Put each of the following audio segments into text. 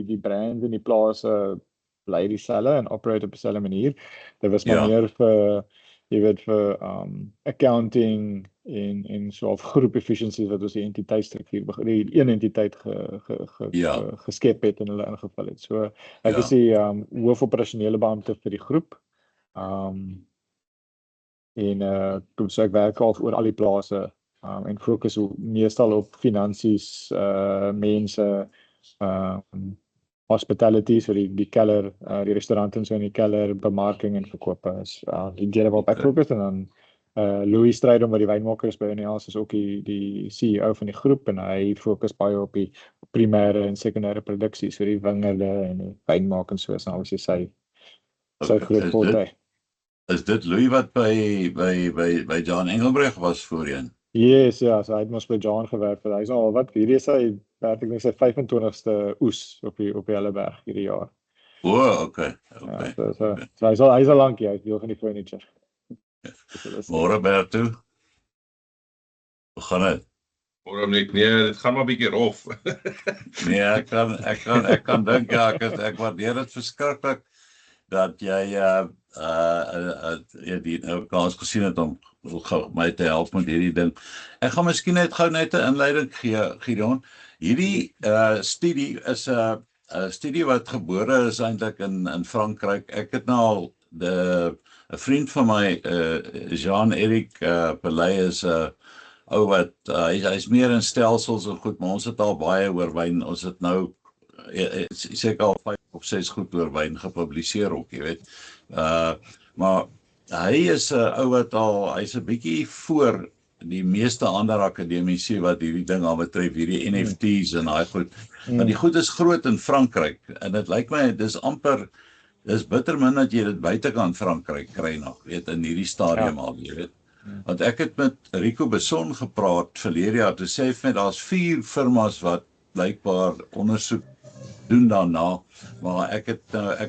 die brand en die plase bly dieselfde en operate op dieselfde manier. Dit was maar Ja. meer vir jy weet vir accounting en so of groep efficiencies wat ons die entiteitstruktuur die een entiteit geskep het en hulle ingevul het. So ek is die hoofoperasionele beampte vir die groep. So ek werk oor al die plase en fokus meestal op finansies, mense, hospitality, so die keller, die restaurant en so in die keller, bemarking en verkope is die dele waarop ek fokus. En dan Louis Strydom wat die wynmakers by NEAS is ook die CEO van die groep en hy fokus baie op die primêre en sekondêre produksie, so die wingerde en die wynmaak en so, nou as jy sy groot forte. Is dit Louis wat by John Engelbreg was voorheen? Yes, ja, so hy het mos by John gewerk, hy is al wat, hierdie is sy 25ste oes op die Helleberg hierdie jaar. Okay. So hy is al lank, hy is deel van die furniture. Môre Berto. Hoe gaan dit? Môre net, nee, dit gaan maar bietjie rof. Nee, ek kan dink, ja, ek waardeer dit verskriklik dat jy die kans gesien het om my te help met hierdie ding. Ek gaan miskien net gou 'n inleiding gee, Gideon. Hierdie studie is 'n studie wat gebore is eintlik in Frankryk. Ek het nou al 'n vriend van my, Jean-Éric Pelay, is 'n ou wat hy's meer in stelsels en goed, maar ons het al baie oor wyn. Ons het nou seker al 5 of 6 goed oor wyn gepubliseer ook, jy weet. Maar hy is 'n ou wat hy's 'n bietjie voor die meeste ander akademici wat hierdie ding al betref, hierdie NFT's en daai goed. Maar die goed is groot in Frankryk en dit lyk my dis bitter min dat jy dit buitekant Frankryk kry nog, weet, in hierdie stadium al, jy weet. Want ek het met Rico Besson gepraat verlede jaar, toe sê hy vir my daar's 4 firmas wat blykbaar ondersoek doen daarna, maar ek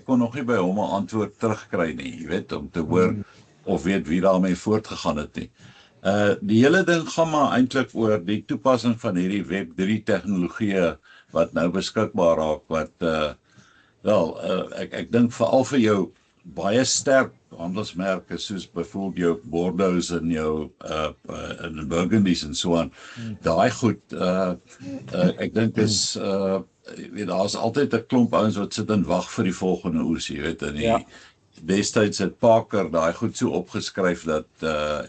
kon nog nie by hom 'n antwoord terugkry nie, jy weet, om te hoor of weet wie daarmee voortgegaan het nie. Die hele ding gaan maar eintlik oor die toepassing van hierdie Web3 tegnologieë wat nou beskikbaar raak, wat ek dink veral vir jou baie sterk handelsmerke soos byvoorbeeld jou Bordeaux en jou en Burgundies en so aan. Daai goed, ek dink is weet, daar's altyd 'n klomp ouens wat sit en wag vir die volgende oes, jy weet, en destyds het Parker daai goed so opgeskryf dat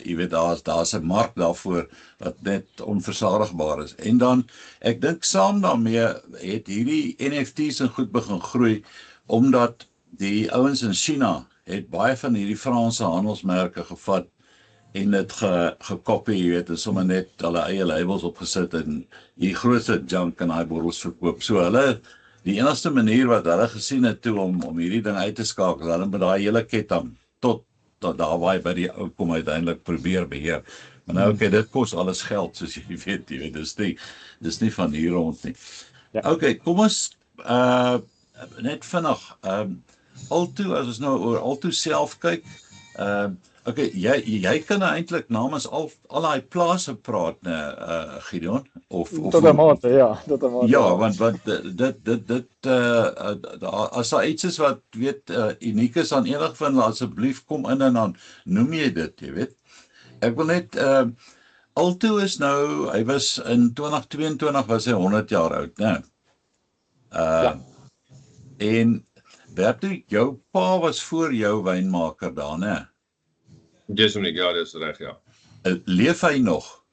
jy weet daar's 'n mark daarvoor wat net onversadigbaar is. En dan ek dink saam daarmee het hierdie NFT's en goed begin groei omdat die ouens in China het baie van hierdie Franse handelsmerke gevat en dit gekopie, jy weet, en sommer net hulle eie labels opgesit en die grootste junk in daai bottels verkoop. So die enigste manier wat hulle gesien het toe om hierdie ding uit te skakel, hulle met daai hele ketting tot daar by die ou kom uiteindelik probeer beheer. Maar nou dit kos alles geld, soos jy weet, dis nie van hier rond nie. Okay, kom ons net vinnig, Alto, as ons nou oor Alto self kyk, okay, jy kan nou eintlik namens al daai plase praat, Gideon, of tot 'n mate, ja, tot 'n mate. Ja, want dit as daar iets is wat weet uniek is aan enig van hulle, asseblief kom in en dan noem jy dit, jy weet. Ek wil net Alto is nou, hy was in 2022 was hy 100 jaar oud, né? En Berto, jou pa was voor jou wynmaker daar, né? Dis Dominic, ja, dis reg, ja. Leef hy nog?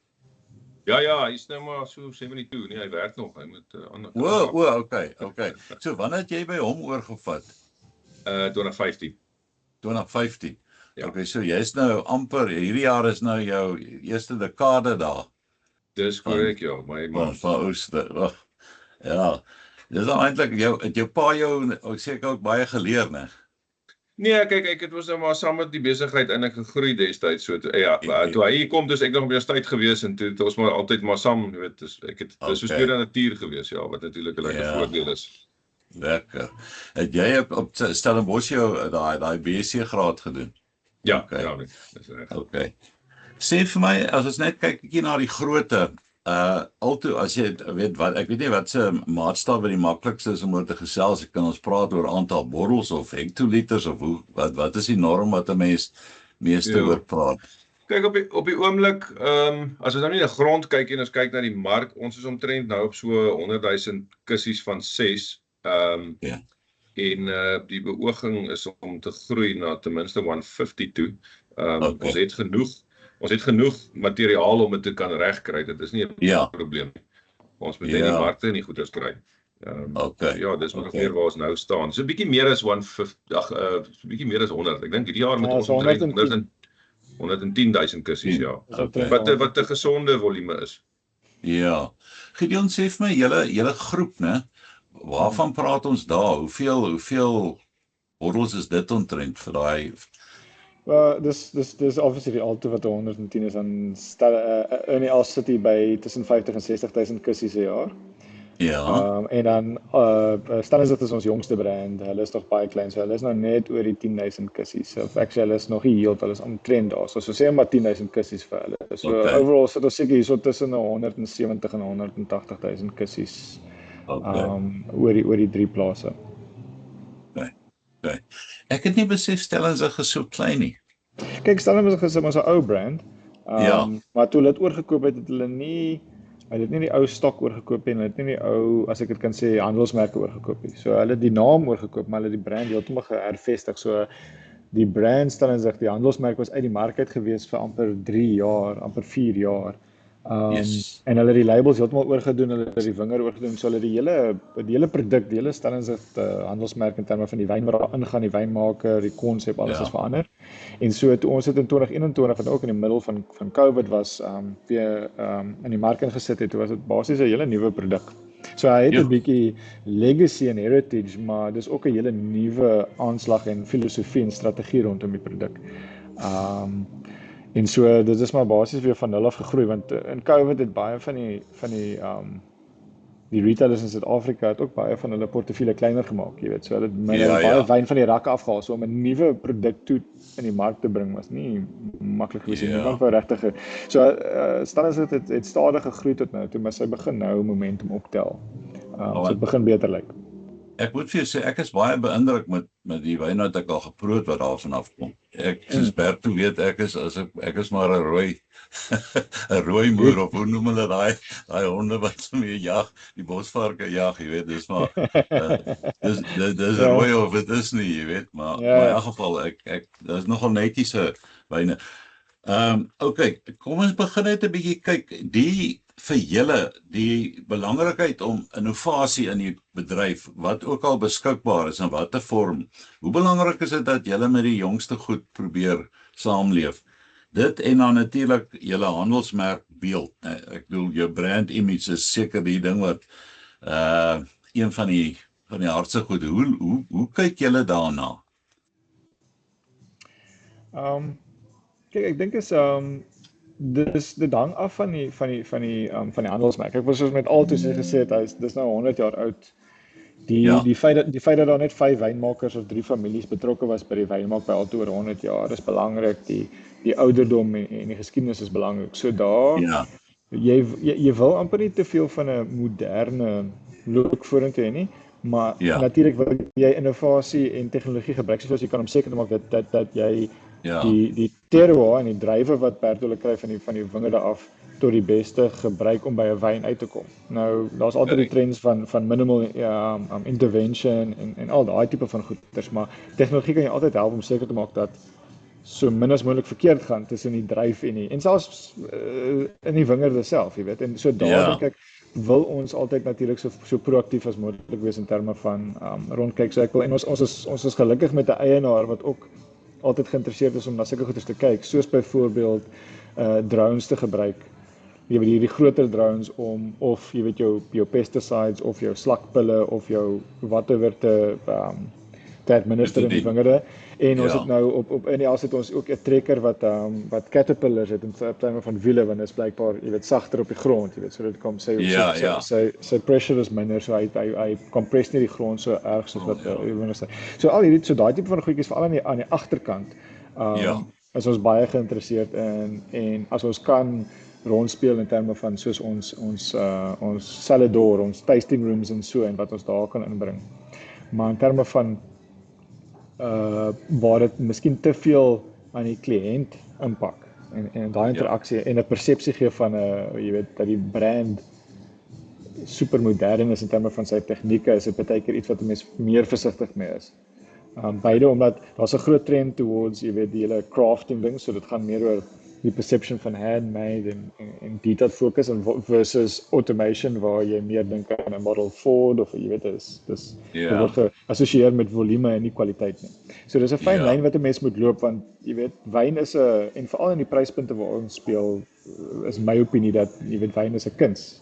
Ja, hy is nou maar so 72, nee, hy werk nog, hy moet ander. Okay. So, wanneer het jy by hom oorgevat? 2015. 2015? Ja. Okay, so jy is nou amper, hierdie jaar is nou jou eerste dekade daar. Dis korrek, ja, my van Ooster, ja. Dis dan eintlik jou pa ek seker ook baie geleer, né? Nee, kyk, ek was nou maar saam met die besigheid eintlik gegroei destyds, so toe hy hier kom, dus ek nog op universiteit gewees en toe het ons maar altyd maar saam, weet, dis so studie natuur gewees, ja, wat natuurlik 'n lekker voordeel is. Lekker. Het jy op Stellenbosch jou daai BSc graad gedoen? Ja, dis reg. Okay. Sê vir my, as ons net kyk bietjie na die grootte, Alto as jy weet wat ek weet nie wat se maatstaf die maklikste is om oor te gesels. Kan ons praat oor aantal bottels of hektoliters of hoe wat is die norm wat 'n mens meeste Ja. oor praat? Kyk op die oomblik, as ons nou nie na grond kyk en ons kyk na die mark, ons is omtrent nou op so 100,000 kussies van 6. Ja. En die beooging is om te groei na ten minste 150 toe. Okay. Ons het genoeg materiaal om dit te kan regkry. Dit is nie 'n Ja. probleem. Ons moet net die markte en die goeders kry. Okay. Ja, dis ongeveer waar ons nou staan. So 'n bietjie meer as 150, so 'n bietjie meer as 100. Ek dink hierdie jaar moet ons omtrent 110,000 kussies, ja. Okay. Wat 'n gesonde volume is. Ja. Gideon sê vir my julle groep, né? Waarvan praat ons daar? Hoeveel bottels is dit omtrent vir daai? Dis obviously die Alto wat 110 is, dan Ernie Els sit hier by tussen 50 en 60,000 kussies 'n jaar. Ja. En dan Stellenbosch dit is ons jongste brand. Hulle is nog baie klein, so hulle is nou net oor die 10,000 kussies. So actually hulle is nog nie heel, hulle is omtrent daar. So sê maar 10,000 kussies vir hulle. So overall sit ons seker hierso tussen 170 en 180,000 kussies. Oor die 3 plase. Okay. Ek het nie besef Stellenbosch is so klein nie. Kyk, Stellenbosch is ons 'n ou brand. Maar toe hulle dit oorgekoop het hulle nie die ou stok oorgekoop en hulle het nie die ou, as ek dit kan sê, handelsmerke oorgekoop nie. So hulle het die naam oorgekoop, maar hulle het die brand heeltemal hervestig. So die brand Stellenbosch, die handelsmerk was uit die mark uit gewees vir amper 3 jaar, amper 4 jaar. Yes. En hulle het die labels heeltemal oorgedoen, hulle het die vinger oorgedoen, so hulle die hele produk, die hele Stellenbosch handelsmerk in terme van die wyn wat daar ingaan, die wynmaker, die konsep, alles is verander. En so toe ons het in 2021 en ook in die middel van COVID was weer in die mark ingesit het, toe was dit basies 'n hele nuwe produk. So hy het 'n bietjie legacy en heritage, maar dis ook 'n hele nuwe aanslag en filosofie en strategie rondom die produk. En so dit is maar basies weer van 0 af gegroei, want in COVID het baie van die retailers in Suid-Afrika het ook baie van hulle portefeulje kleiner gemaak, jy weet. So hulle het baie wyn van die rakke afgehaal, so om 'n nuwe produk toe in die mark te bring was nie maklik gewees nie. Niemand wou regtig. So Stellenbosch het stadig gegroei tot nou toe, maar sy begin nou momentum optel. So dit begin beter lyk. Ek moet vir jou sê ek is baie beïndruk met die wyn wat ek al geproe wat daarvan afkom. Ek soos Berto weet ek is maar 'n rooi moer of hoe noem hulle daai honde wat mee jag, die bosvarke jag, jy weet, dis maar dis rooi of dit is nie, jy weet, maar in elk geval ek dis nogal netjiese wyne. Okay, kom ons begin net 'n bietjie kyk vir julle die belangrikheid om innovasie in die bedryf wat ook al beskikbaar is in watter vorm. Hoe belangrik is dit dat julle met die jongste goed probeer saamleef? Dit en dan natuurlik julle handelsmerk beeld. Ek bedoel jou brand image is seker die ding wat een van die hardste goed. Hoe kyk julle daarna? Kyk, ek dink dit hang af van die handelsmerk. Ek was soos met Alto gesê het, dis nou 100 jaar oud. Die feit dat daar net 5 wynmakers of 3 families betrokke was by die wynmaak by Alto oor 100 jaar is belangrik. Die ouderdom en die geskiedenis is belangrik. So daar jy wil amper nie te veel van 'n moderne look vorentoe hê nie, maar natuurlik wil jy innovasie en tegnologie gebruik soos jy kan om seker te maak dat jy die terroir en die drywe wat Berto hulle kry van die wingerde af tot die beste gebruik om by 'n wyn uit te kom. Nou daar's altyd die trends van minimal intervention en al daai tipe van goeders, maar tegnologie kan jou altyd help om seker te maak dat so min as moontlik verkeerd gaan tussen die dryf en selfs in die wingerde self, jy weet. En so daar dink ek wil ons altyd natuurlik so proaktief as moontlik wees in terme van rondkyk. So ek wil en ons is gelukkig met 'n eienaar wat ook altyd geïnteresseerd is om na sulke goeders te kyk, soos byvoorbeeld drones te gebruik. Jy weet hierdie groter drones om of jy weet jou pesticides of jou slakpille of jou whatever te administer in die wingerde. En ons het nou op NEAS het ons ook 'n trekker wat caterpillars het in terme van wiele, want dit is blykbaar, jy weet, sagter op die grond, jy weet, so dit kom sy pressure is minder, so hy compress nie die grond so erg soos wat sê. So al hierdie daai tipe van goedjies veral aan die agterkant. Is ons baie geïnteresseerd in en as ons kan rondspeel in terme van soos ons cellar, ons tasting rooms en so en wat ons daar kan inbring. Maar in terme van waar dit miskien te veel aan die kliënt impak en daai interaksie en 'n persepsie gee van jy weet dat die brand super modern is in terme van sy tegnieke, is dit baie keer iets wat 'n mens meer versigtig mee is. Beide omdat daar's 'n groot trend towards, jy weet, die hele crafting ding, so dit gaan meer oor die perception van handmade en detail focus versus automation waar jy meer dink aan 'n Model Ford of jy weet dit word geassosieer met volume en nie kwaliteit nie. So dis 'n fyn lyn wat 'n mens moet loop want jy weet wyn is 'n en veral in die pryspunte waar ons speel is my opinie dat jy weet wyn is 'n kuns.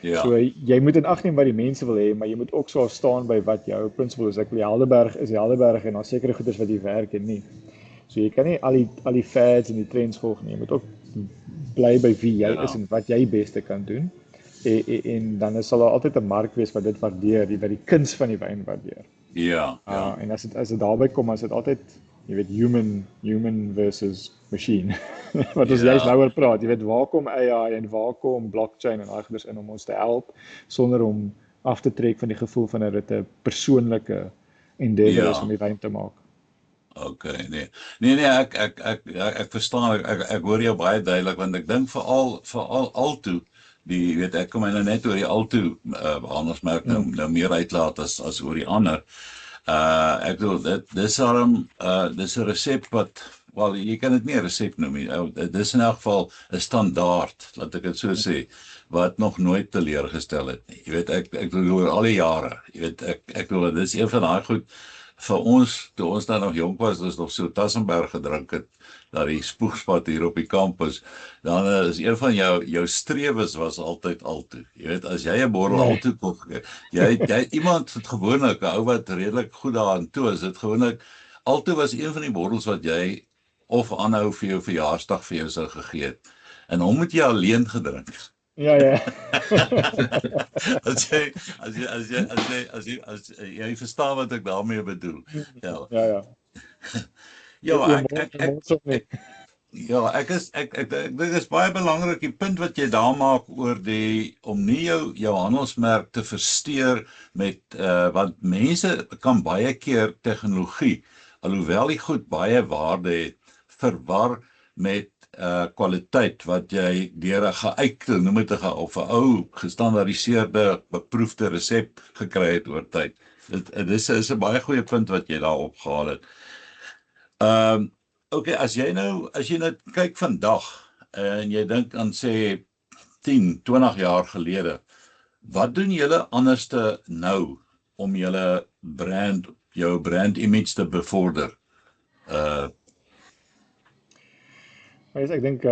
Ja. So jy moet in ag neem wat die mense wil hê, maar jy moet ook so staan by wat jou principle is. Ek wil Helderberg is Helderberg en daar sekere goeders wat jy werk en nie. So jy kan nie al die fads en die trends volg nie. Jy moet ook bly by wie jy is en wat jy beste kan doen. En dan sal daar altyd 'n mark wees wat dit waardeer, wat die kuns van die wyn waardeer. Ja. En as dit daarby kom, as dit altyd jy weet human versus machine. Wat ons juist nou oor praat, jy weet waar kom AI en waar kom blockchain en daai goeders in om ons te help sonder om af te trek van die gevoel van dat dit 'n persoonlike endeavor is om die wyn te maak. Okay, nee, ek verstaan, ek hoor jou baie duidelik, want ek dink veral Alto, die weet ek kom nou net oor die Alto handelsmerk nou meer uitlaat as oor die ander. Ek bedoel dis 'n resep wat, wel jy kan dit nie 'n resep noem nie. Dis in elk geval 'n standaard, laat ek dit so sê, wat nog nooit teleurgestel het nie. Jy weet ek bedoel oor al die jare. Jy weet ek bedoel dis een van daai goed vir ons, toe ons dan nog jonk was, ons nog so Tassenberg gedrink het, daar die spoegspad hier op die kampus, dan is een van jou strewes was altyd Alto. Jy weet, as jy 'n bottel Alto koop, jy iemand het gewoonlik, 'n ou wat redelik goed daaraan toe is, dit gewoonlik, Alto was een van die bottels wat jy of aanhou vir jou verjaarsdag vir jou sou gegee het. En hom moet jy alleen gedrink. Ja. As jy verstaan wat ek daarmee bedoel. Ja. Ek dink dit is baie belangrik die punt wat jy daar maak oor om nie jou handelsmerk te versteur met want mense kan baie keer tegnologie, alhoewel die goed baie waarde het, verwar met kwaliteit wat jy deur 'n geuite, noem dit of 'n ou gestandaardiseerde beproefde resep gekry het oor tyd. Dit is 'n baie goeie punt wat jy daar opgehaal het. Okay, as jy nou kyk vandag en jy dink aan sê 10, 20 jaar gelede, wat doen julle anderste nou om jou brand image te bevorder? Ek dink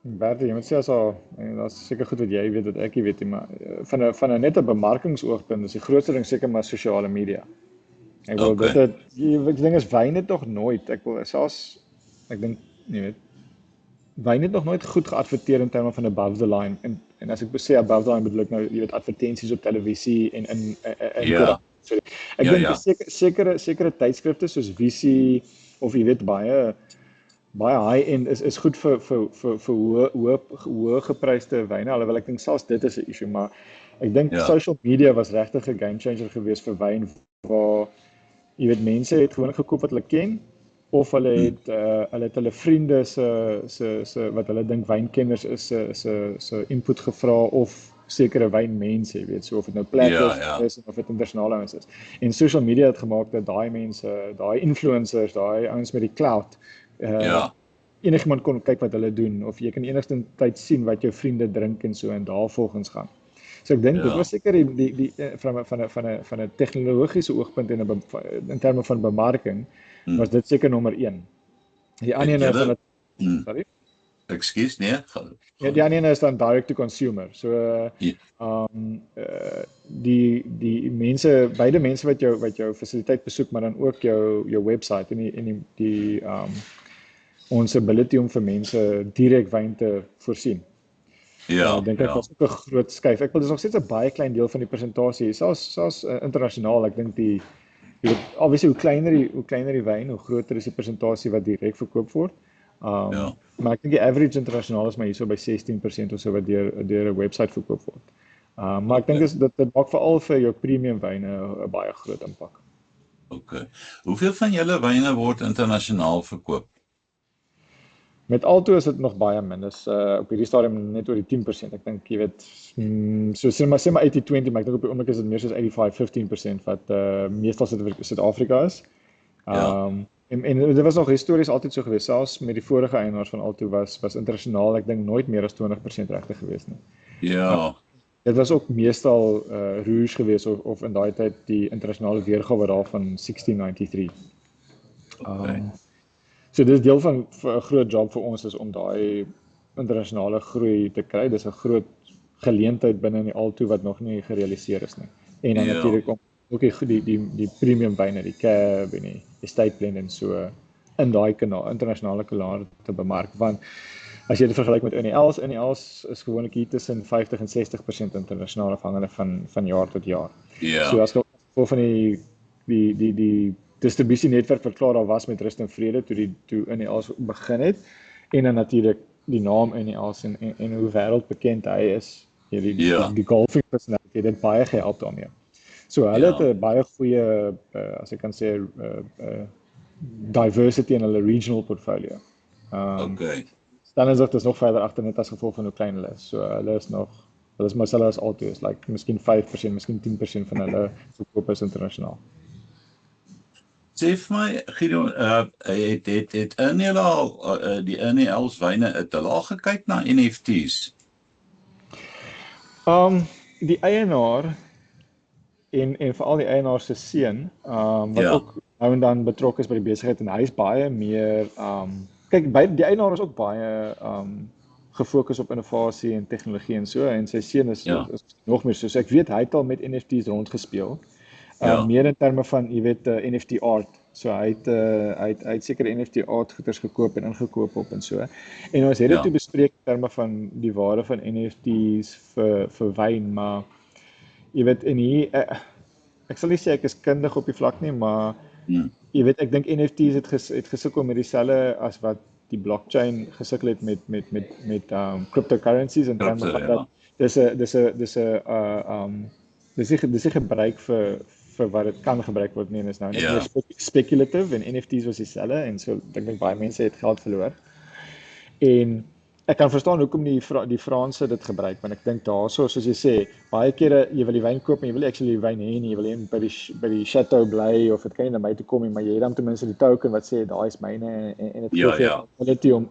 Bertie, jy moet sê daar's seker goed wat jy weet wat ek nie weet nie, maar van 'n net 'n bemarkingsoogpunt is die grootste ding seker maar sosiale media. Ek wil die ding is wyn het nog nooit, ek dink jy weet wyn het nog nooit goed geadverteer in terme van above the line en as ek sê above the line bedoel ek nou jy weet advertensies op televisie en ek dink sekere tydskrifte soos Visie of jy weet baie high-end is goed vir hoë gepryste wyne, alhoewel ek dink selfs dit is 'n issue, maar ek dink social media was regtig 'n game changer geweest vir wyn, waar jy weet mense het gewoon gekoop wat hulle ken, of hulle het hulle vriende se wat hulle dink wynkenners is se input gevra of sekere wynmense, jy weet, so of dit nou plekke is of dit internasionale mense is. En social media het gemaak dat daai mense, daai influencers, daai ouens met die clout enigiemand kon kyk wat hulle doen, of jy kan enigstens tyd sien wat jou vriende drink en so en daar volgens gaan. So ek dink dit was seker die van 'n tegnologiese oogpunt en in terme van bemarking was dit seker nommer 1. Die ander een is dan sorry. Ekskuus, nee. Die ander een is dan direct to consumer. So die mense, beide mense wat jou fasiliteit besoek, maar dan ook jou website en die ons ability om vir mense direk wyn te voorsien. Ek dink dit was ook 'n groot skuif. Ek wil dis nog steeds 'n baie klein deel van die presentasie, selfs internasionaal. Ek dink jy weet obviously hoe kleiner die wyn, hoe groter is die presentasie wat direk verkoop word. Maar ek dink die average internasionaal is maar hierso by 16% of so wat deur 'n webwerf verkoop word. Maar ek dink dit maak veral vir jou premium wyne 'n baie groot impak. Okay. Hoeveel van julle wyne word internasionaal verkoop? Met Alto is dit nog baie min. Dis op hierdie stadium net oor die 10%. Ek dink jy weet so sê maar 80-20, maar ek dink op die oomblik is dit meer soos 85-15% wat meestal Suid-Afrika is. En dit was nog histories altyd so gewees, selfs met die vorige eienaars van Alto was internasionaal, ek dink nooit meer as 20% regtig gewees nie. Ja. Dit was ook meestal Rouge gewees of in daai tyd die internasionale weergawe daarvan 1693. Okay. So dis deel van 'n groot job vir ons is om daai internasionale groei te kry. Dis 'n groot geleentheid binne in die Alto wat nog nie gerealiseer is nie. En dan natuurlik om ook die premium wyne, die Cab en die Estate Blend en so in daai internasionale kanaal te bemark, want as jy dit vergelyk met NELs is gewoonlik hier tussen 50 en 60% internasionaal afhangende van jaar tot jaar. Ja. So as gevolg van die distributienetwerk wat klaar daar was met Rust en Vrede toe NELs begin het, en dan natuurlik die naam NELs en hoe wêreldbekend hy is, die golfing personality het dit baie gehelp daarmee. So hulle het 'n baie goeie as ek kan sê diversity in hulle regional portfolio. Okay. Dan is dit nog verder agter net as gevolg van hoe klein hulle is. So hulle is maar selfs Alto is like miskien 5%, miskien 10% van hulle verkoop is internasionaal. Sê vir my, Guido, het die NELs wyne het hulle al gekyk na NFTs? Die eienaar en veral die eienaar se seun, wat ook nou en dan betrokke is by die besigheid en hy is baie meer kyk, die eienaar is ook baie gefokus op innovasie en tegnologie en so, en sy seun is nog meer so ek weet hy het al met NFTs rondgespeel. Meer in terme van, jy weet, NFT art. So hy het sekere NFT art goeders gekoop en ingekoop op en so. En ons het dit toe bespreek in terme van die waarde van NFTs vir wyn, maar jy weet, en hier, ek sal nie sê ek is kundig op die vlak nie, maar jy weet, ek dink NFTs het gesukkel met dieselfde as wat die blockchain gesukkel het met cryptocurrencies in terme van dat dis 'n gebruik vir wat dit kan gebruik word nie, en is nou net meer speculative en NFTs was dieselfde en so ek dink baie mense het geld verloor. En ek kan verstaan hoekom die Franse dit gebruik, want ek dink daarso soos jy sê, baie kere jy wil die wyn koop en jy wil actually die wyn hê nie, jy wil hê by die chateau bly of dit kan nie na my toe kom nie, maar jy het dan ten minste die token wat sê daai is myne en dit gee jou ability om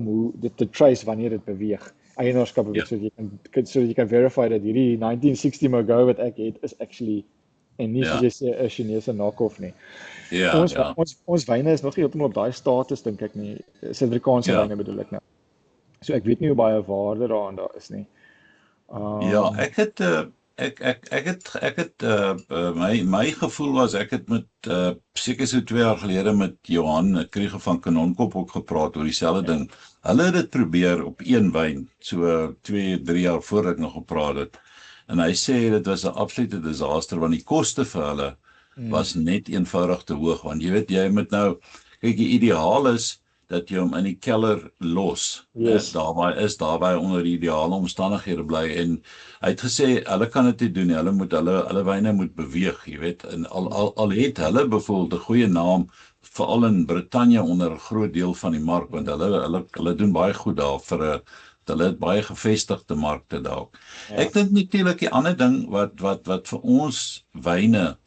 hoe dit te trace wanneer dit beweeg. Eienaarskap beweeg sodat jy kan verify dat hierdie 1960 Mogo wat ek het is actually en nie soos jy sê 'n Chinese knock-off nie. Ons wyne is nog nie heeltemal op daai status dink ek nie. Suid-Afrikaanse wyne bedoel ek nou. So ek weet nie hoe baie waarde daar is nie. My gevoel was ek het met seker so 2 jaar gelede met Johan Krieger van Kanonkop ook gepraat oor dieselfde ding. Hulle het dit probeer op een wyn, so 2-3 jaar voor ek nog gepraat het. En hy sê dit was 'n absolute disaster want die koste vir hulle was net eenvoudig te hoog, want jy weet jy moet nou kyk die ideaal is dat jy hom in die keller los. Daarby onder die ideale omstandighede bly en hy het gesê hulle kan dit nie doen nie. Hulle wyne moet beweeg, jy weet. En al het hulle byvoorbeeld 'n goeie naam veral in Brittanje onder 'n groot deel van die mark, want hulle doen baie goed daar vir hulle het baie gevestigde markte daar. Ek dink natuurlik die ander ding wat vir ons wyne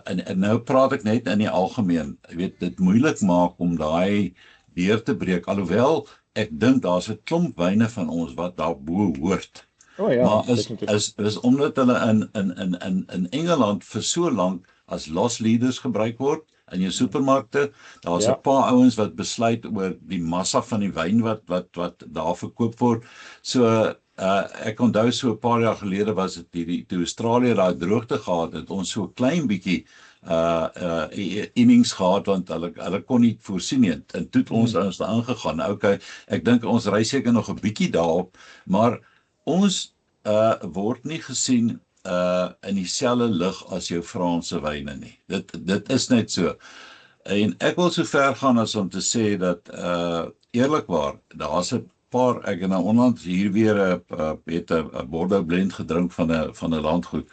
en nou praat ek net in die algemeen, jy weet, dit moeilik maak om daai deur te breek, alhoewel ek dink daar's 'n klomp wyne van ons wat daarbo hoort. Maar is omdat hulle in Engeland vir so lank as loss leaders gebruik word in jou supermarkte, daar's 'n paar ouens wat besluit oor die massa van die wyn wat daar verkoop word. So ek onthou so 'n paar jaar gelede was dit toe Australië daai droogte gehad het, ons so 'n klein bietjie innings gehad want hulle kon nie voorsien nie. En toe het ons daar aangegaan. Okay, ek dink ons ry seker nog 'n bietjie daarop, maar ons word nie gesien in dieselfde lig as jou Franse wyne nie. Dit is net so. En ek wil so ver gaan as om te sê dat eerlikwaar, daar's 'n paar, ek het nou onlangs hier weer 'n Bordeaux blend gedrink van 'n landgoed.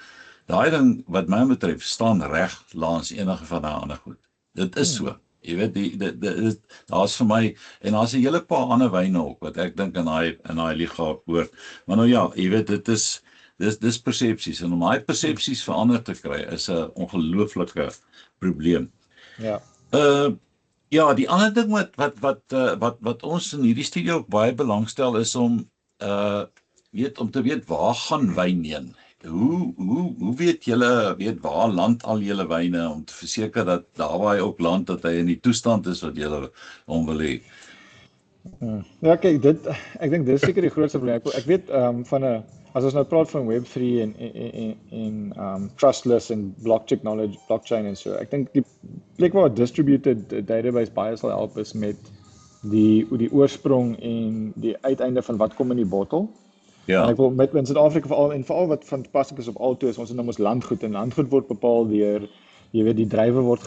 Daai ding wat my betref staan reg langs enige van daai ander goed. Dit is so. Jy weet daar's vir my en daar's 'n hele paar ander wyne ook wat ek dink in daai liga hoort. Maar nou ja, jy weet dit is dis persepsies en om daai persepsies verander te kry is 'n ongelooflike probleem. Ja. Ja, die ander ding wat ons in hierdie studie ook baie belangstel is om om te weet waar gaan wyn heen. Hoe weet julle waar land al julle wyne om te verseker dat daar waar hy ook land dat hy in die toestand is wat julle hom wil hê? Ja, kyk, ek dink dis seker die grootste probleem. Ek weet as ons nou praat van Web3 en trustless en blockchain en so. Ek dink die plek waar distributed database baie sal help is met die oorsprong en die uiteinde van wat kom in die bottel. Ja. En ek wil met in Suid-Afrika veral wat van toepassing is op altoe is, ons het nou ons landgoed en landgoed word bepaal deur, jy weet, die druiwe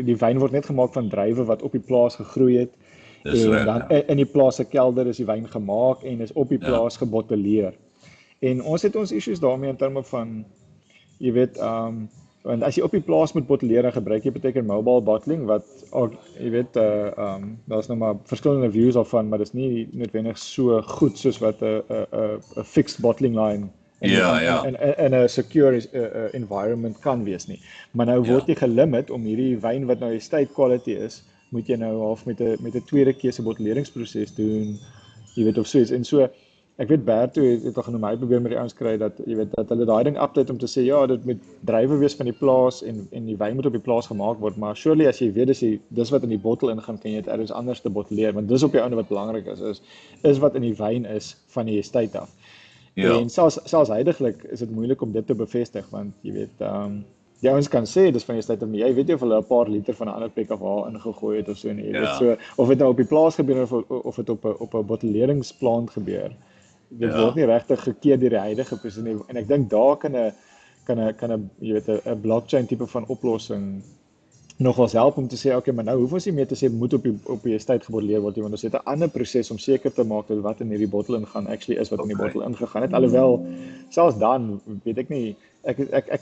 die wyn word net gemaak van druiwe wat op die plaas gegroei het. Dis En dan in die plaas se kelder is die wyn gemaak en is op die plaas gebottelleer. En ons het ons issues daarmee in terme van, jy weet, want as jy op die plaas moet bottelleer, dan gebruik jy beteken mobile bottling, wat ook, jy weet, daar's nou maar verskillende views daarvan, maar dis nie noodwendig so goed soos wat 'n fixed bottling line en 'n secure environment kan wees nie. Maar nou word jy gelimit om hierdie wyn wat nou 'n state quality is, moet jy nou half met 'n tweede keuse bottelleringsproses doen, jy weet, of soos. En so ek weet Berto het al genoem, hy probeer met die ouens kry dat jy weet dat hulle daai ding update om te sê ja, dit moet druiwe wees van die plaas en die wyn moet op die plaas gemaak word, maar surely as jy weet dis wat in die bottel ingaan, kan jy dit ergens anders te bottelleer, want dis op die einde wat belangrik is wat in die wyn is van die estate af. Ja. En selfs heidaglik is dit moeilik om dit te bevestig, want jy weet die ouens kan sê dis van die estate af, maar jy weet nie of hulle 'n paar liter van 'n ander plek af waar ingegooi het of so nie. Jy weet so of dit nou op die plaas gebeur of dit op 'n bottelleringsplant gebeur. Dit word nie regtig gekeer deur die huidige proses nie, en ek dink daar kan 'n jy weet 'n blockchain tipe van oplossing nogals help om te sê okay, maar nou hoef ons nie meer te sê moet op die estate gebottelleer word nie, want ons het 'n ander proses om seker te maak dat wat in hierdie bottel ingaan actually is wat in die bottel ingegaan het. Alhoewel selfs dan weet ek nie, ek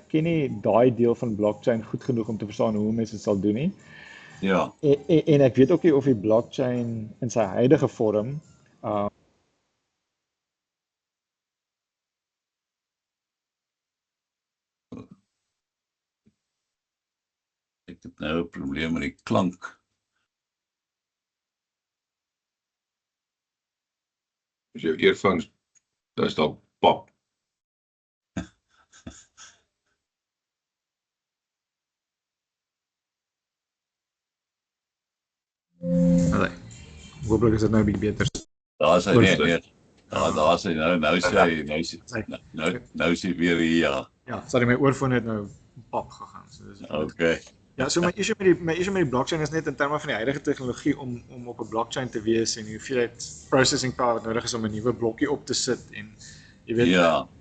ken nie daai deel van blockchain goed genoeg om te verstaan hoe mense dit sal doen nie. Ja. En ek weet ook nie of die blockchain in sy huidige vorm Ek het nou 'n probleem met die klank. As jou earphones, daar is daar pap. Allee, hooplik is dit nou 'n bietjie beter. Daar is hy net. Daar is hy nou sê weer hier. Ja, sorry, my oorfoon het nou pap gegaan. So dis Okay. Ja, so my issue met die blockchain is net in terme van die huidige tegnologie om op 'n blockchain te wees en die hoeveelheid processing power wat nodig is om 'n nuwe blokkie op te sit en jy weet,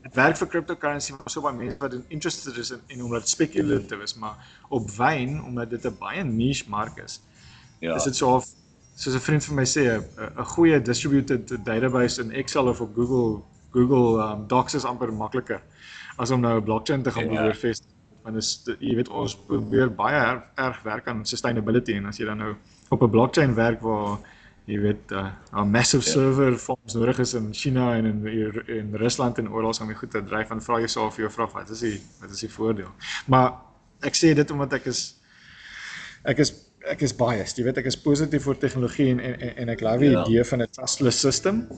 dit werk vir cryptocurrency, maar so baie mense wat interested is en omdat dit speculative is, maar op wyn, omdat dit 'n baie niche mark is dit so soos 'n vriend van my sê, 'n goeie distributed database in Excel of op Google Docs is amper makliker as om nou 'n blockchain te gaan probeer vestig. Want jy weet, ons probeer baie erg werk aan sustainability, en as jy dan nou op 'n blockchain werk waar jy weet 'n massive server farms nodig is in China en in Rusland en oral om die goed te dryf, en vra jouself vir jou vraag, wat is die voordeel? Maar ek sê dit omdat ek is biased, jy weet, ek is positief oor tegnologie en ek love die idee van 'n trustless system.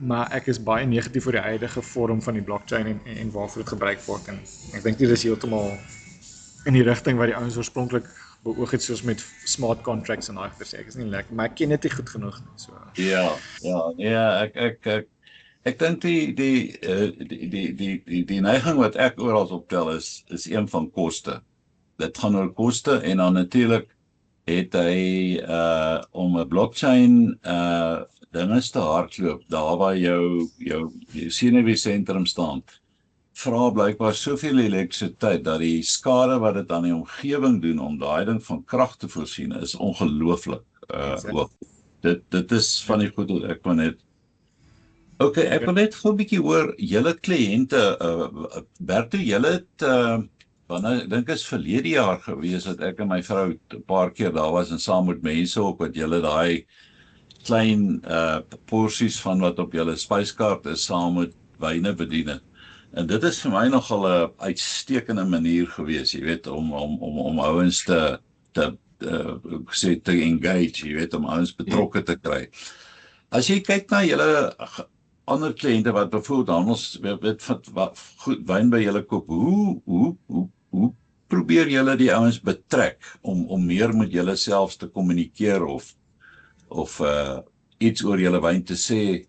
Maar ek is baie negatief oor die huidige vorm van die blockchain en waarvoor dit gebruik word, en ek dink nie dis heeltemal in die rigting wat die ouens oorspronklik beoog het, soos met smart contracts en daai goeie sê. Ek is nie lekker, maar ek ken dit nie goed genoeg nie, so. Ek dink die neiging wat ek oral optel is een van koste. Dit gaan oor koste, en dan natuurlik het hy om 'n blockchain dinge te hardloop, daar waar jou senuweesentrum staan, vra blykbaar soveel elektrisiteit dat die skade wat dit aan die omgewing doen om daai ding van krag te voorsien is ongelooflik. ook. Dit is van die goed wat ek wil net. Okay, ek wil net gou 'n bietjie hoor julle kliënte, Berto, julle het wanneer ek dink is verlede jaar gewees dat ek en my vrou 'n paar keer daar was en saam met mense ook wat julle daai klein porsies van wat op julle spyskaart is saam met wyne bedien het. En dit is vir my nogal 'n uitstekende manier gewees, jy weet, om ouens te engage, jy weet, om ouens betrokke te kry. As jy kyk na julle ander kliënte wat byvoorbeeld handels weet goed wyn by julle koop, hoe probeer julle die ouens betrek om meer met julle selfs te kommunikeer of iets oor julle wyn te sê?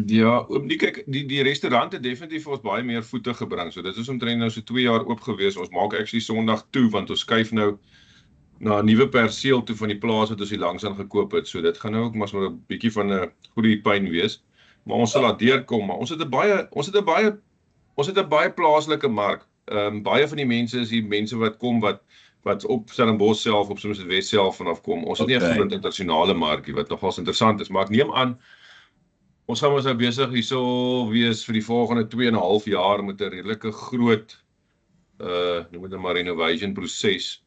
Ja, kyk, die restaurant het definitief vir ons baie meer voete gebring. So dit is omtrent nou so 2 jaar oop gewees. Ons maak actually Sondag toe want ons skuif nou na 'n nuwe perseel toe van die plaas wat ons hier langs aan gekoop het. So dit gaan nou ook maar 'n bietjie van 'n goeie pyn wees. Maar ons sal laat deurkom, maar ons het 'n baie plaaslike mark. Baie van die mense is die mense wat kom wat op Stellenbosch self op soms die Wes self vanaf kom. Ons het nie 'n groot internasionale markie wat nogals interessant is, maar ek neem aan ons gaan ons nou besig hierso wees vir die volgende 2,5 jaar met 'n redelike groot noem dit maar renovation proses.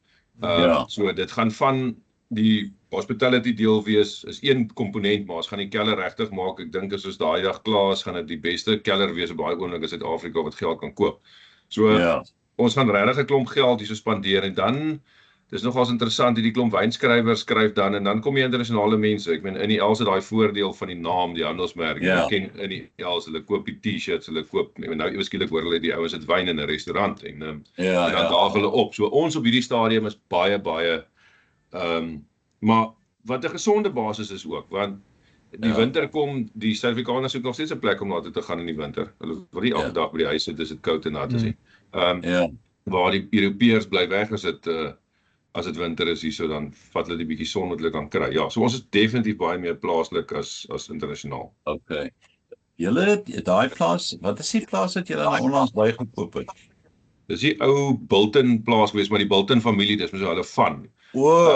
So dit gaan van die hospitality deel wees is een komponent, maar ons gaan die keller regtig maak. Ek dink as ons daai dag klaar is, gaan dit die beste keller wees op daai oomblik in Suid-Afrika wat geld kan koop. So ons gaan regtig 'n klomp geld hierso spandeer en dan dis nogals interessant, die klomp wynskrywers skryf dan en dan kom die internasionale mense. Ek meen in die Els het daai voordeel van die naam, die handelsmerk. Jy ken in die Els, hulle koop die T-shirts, hulle koop nou eweskielik hoor hulle die ouens het wyn in 'n restaurant en dan daag hulle op. So ons op hierdie stadium is baie maar wat 'n gesonde basis is ook, want die winter kom, die Suid-Afrikaners soek nog steeds 'n plek om na toe te gaan in die winter. Hulle wil nie elke dag by die huis sit, dis dit koud en nat is nie. Waar die Europeërs bly weg as dit winter is hierso, dan vat hulle die bietjie son wat hulle kan kry. Ja, so ons is definitief baie meer plaaslik as internasionaal. Okay. Julle het daai plaas, wat is die plaas wat julle nou onlangs bygekoop het? Dis die ou Bulten plaas gewees, maar die Bulten familie, dis mos hulle van.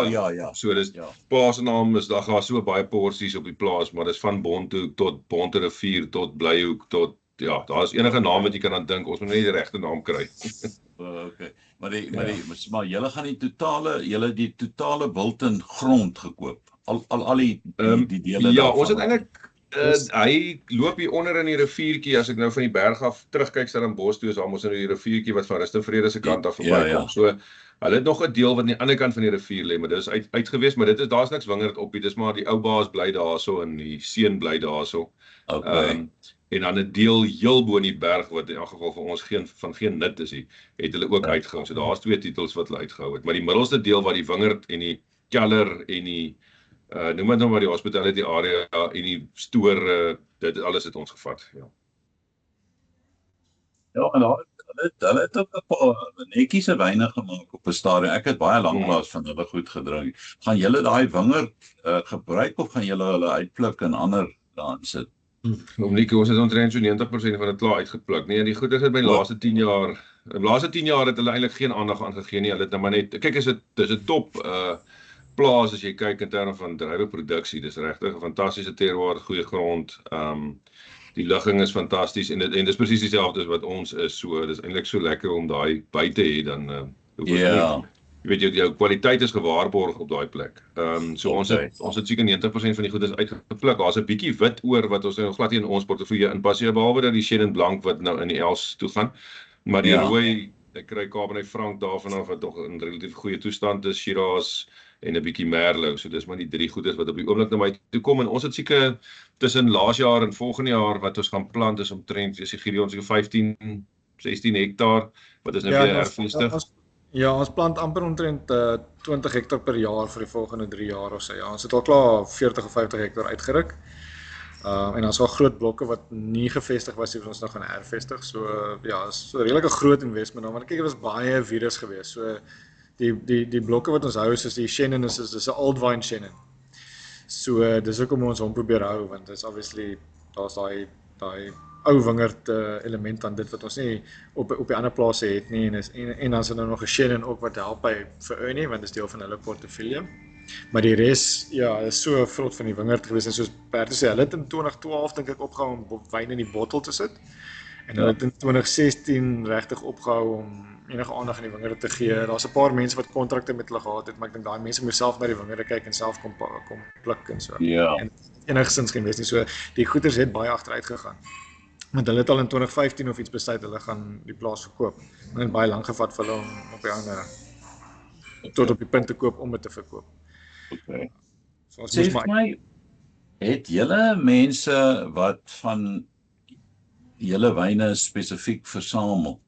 Ja. So dis plaasnaam is daar gaan so baie porsies op die plaas, maar dis van Bonte tot Bonte Rivier tot Blyhoek tot daar is enige naam wat jy kan aan dink. Ons moet net die regte naam kry. Okay. Maar julle gaan die totale Bulten grond gekoop. Al die dele daarvan. Ons het eintlik hy loop hier onder in die riviertjie as ek nou van die berg af terugkyk Stellenbosch toe is daar mos in die riviertjie wat van Rustenvrede se kant af verbykom. So hulle het nog 'n deel wat aan die ander kant van die rivier lê, maar dis uitgewees, maar daar's niks wingerd op nie. Dis maar die ou baas bly daarso en die seun bly daarso. Okay. En dan 'n deel heel bo in die berg wat in elk geval vir ons geen nut is nie, het hulle ook uitgehou. So daar's 2 titels wat hulle uitgehou het, maar die middelste deel wat die wingerd en die keller en die noem dit nou maar die hospitality area en die stoor, dit alles het ons gevat, Ja, en hulle het ook 'n paar netjiese wyne gemaak op 'n stadium. Ek het baie lanklaas van hulle goed gedrink. Gaan julle daai wingerd gebruik of gaan julle hulle uitpluk en ander daan sit? Ons het omtrent so 90% van dit klaar uitgepluk. Nee, die goeie is by die laaste 10 jaar het hulle eintlik geen aandag aan gegee nie. Hulle het nou maar net kyk, dis 'n top plaas as jy kyk in terme van druiweproduksie. Dis regtig 'n fantastiese terroir, goeie grond. Die ligging is fantasties en dis presies dieselfde as wat ons is. So dis eintlik so lekker om daai by te hê dan jy weet jou kwaliteit is gewaarborg op daai plek. So ons het seker 90% van die goedes uitgepluk. Daar's 'n bietjie wit oor wat ons nou glad nie in ons portefeulje inpas nie, behalwe dat die Chenin Blanc wat nou in die Els toe gaan. Maar die rooi, ek kry Cabernet Franc daarvan af wat nog in relatief goeie toestand is, Shiraz en 'n bietjie Merlot. So dis maar die 3 goedes wat op die oomblik na my toe kom en ons het seker tussen laas jaar en volgende jaar wat ons gaan plant is omtrent as die Gideon seker 15, 16 hektaar wat is nou weer herfstig. Ja, ons plant amper omtrent 20 hektar per jaar vir die volgende 3 jaar of so. Ja, ons het al klaar 40 of 50 hektar uitgeruk. En ons het al groot blokke wat nie gevestig was nie, wat ons nou gaan hervestig. So is so 'n redelike groot investment nou, maar kyk, dit was baie virus geweest. So die blokke wat ons hou is die Chenin dis 'n old vine Chenin. So dis hoekom ons hom probeer hou, want dit is obviously daar's daai ou wingerd element aan dit wat ons nie op die ander plase het nie en dan is nou nog 'n Chenin ook wat help by vir Ernie want dit is deel van hulle portefeulje. Maar die res, ja, is so vrot van die wingerd gewees en soos Bert sê, hulle het in 2012 dink ek opgehou om wyn in die bottel te sit. En hulle het in 2016 regtig opgehou om enige aandag aan die wingerde te gee. Daar's 'n paar mense wat kontrakte met hulle gehad het, maar ek dink daai mense moet self na die wingerde kyk en self kom pluk en so. Ja. En enigstens geen wees nie. So die goeders het baie agteruit gegaan. Want hulle het al in 2015 of iets besluit hulle gaan die plaas verkoop. Maar dit het baie lank gevat vir hulle om op die ander tot op die punt te koop om dit te verkoop. Okay. So ons Sê moes vir maar my, het julle mense wat van julle wyne spesifiek versamel?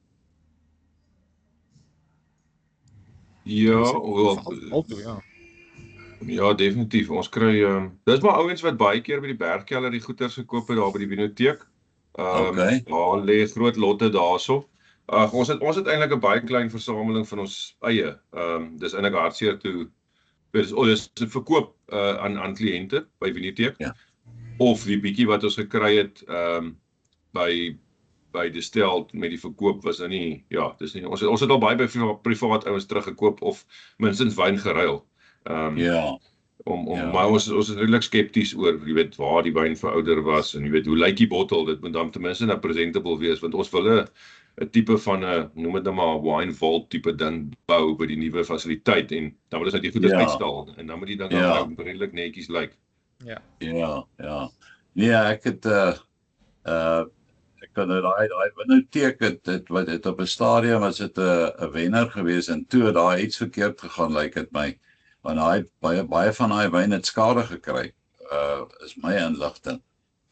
Ja, altoe, ja. Ja, definitief. Ons kry dis maar ouens wat baie keer by die Bergkelder die goeders gekoop het daar by die biblioteek. Okay. Daar lê groot lotte daarso. Ons het eintlik 'n baie klein versameling van ons eie. Dis eintlik hartseer toe dis 'n verkoop aan kliënte by biblioteek. Ja. Of die bietjie wat ons gekry het by die stel met die verkoop was nie, ja, dis nie. Ons het al baie by privaat ouens teruggekoop of minstens wyn geruil. Ja. Maar ons is redelik skepties oor, jy weet, waar die wyn verouder was en jy weet hoe lyk die bottel, dit moet dan ten minste nou presentable wees, want ons wil 'n tipe van 'n noem dit nou maar wine vault tipe ding bou by die nuwe fasiliteit en dan wil ons net die goedes uitstal en dan moet die ding dan redelik netjies lyk. Ja. Ja. Nee, ek het ek kan daai winoteek het op 'n stadium was dit 'n wenner gewees en toe het daar iets verkeerd gegaan lyk dit my. Want baie van daai wyn het skade gekry. Is my inligting.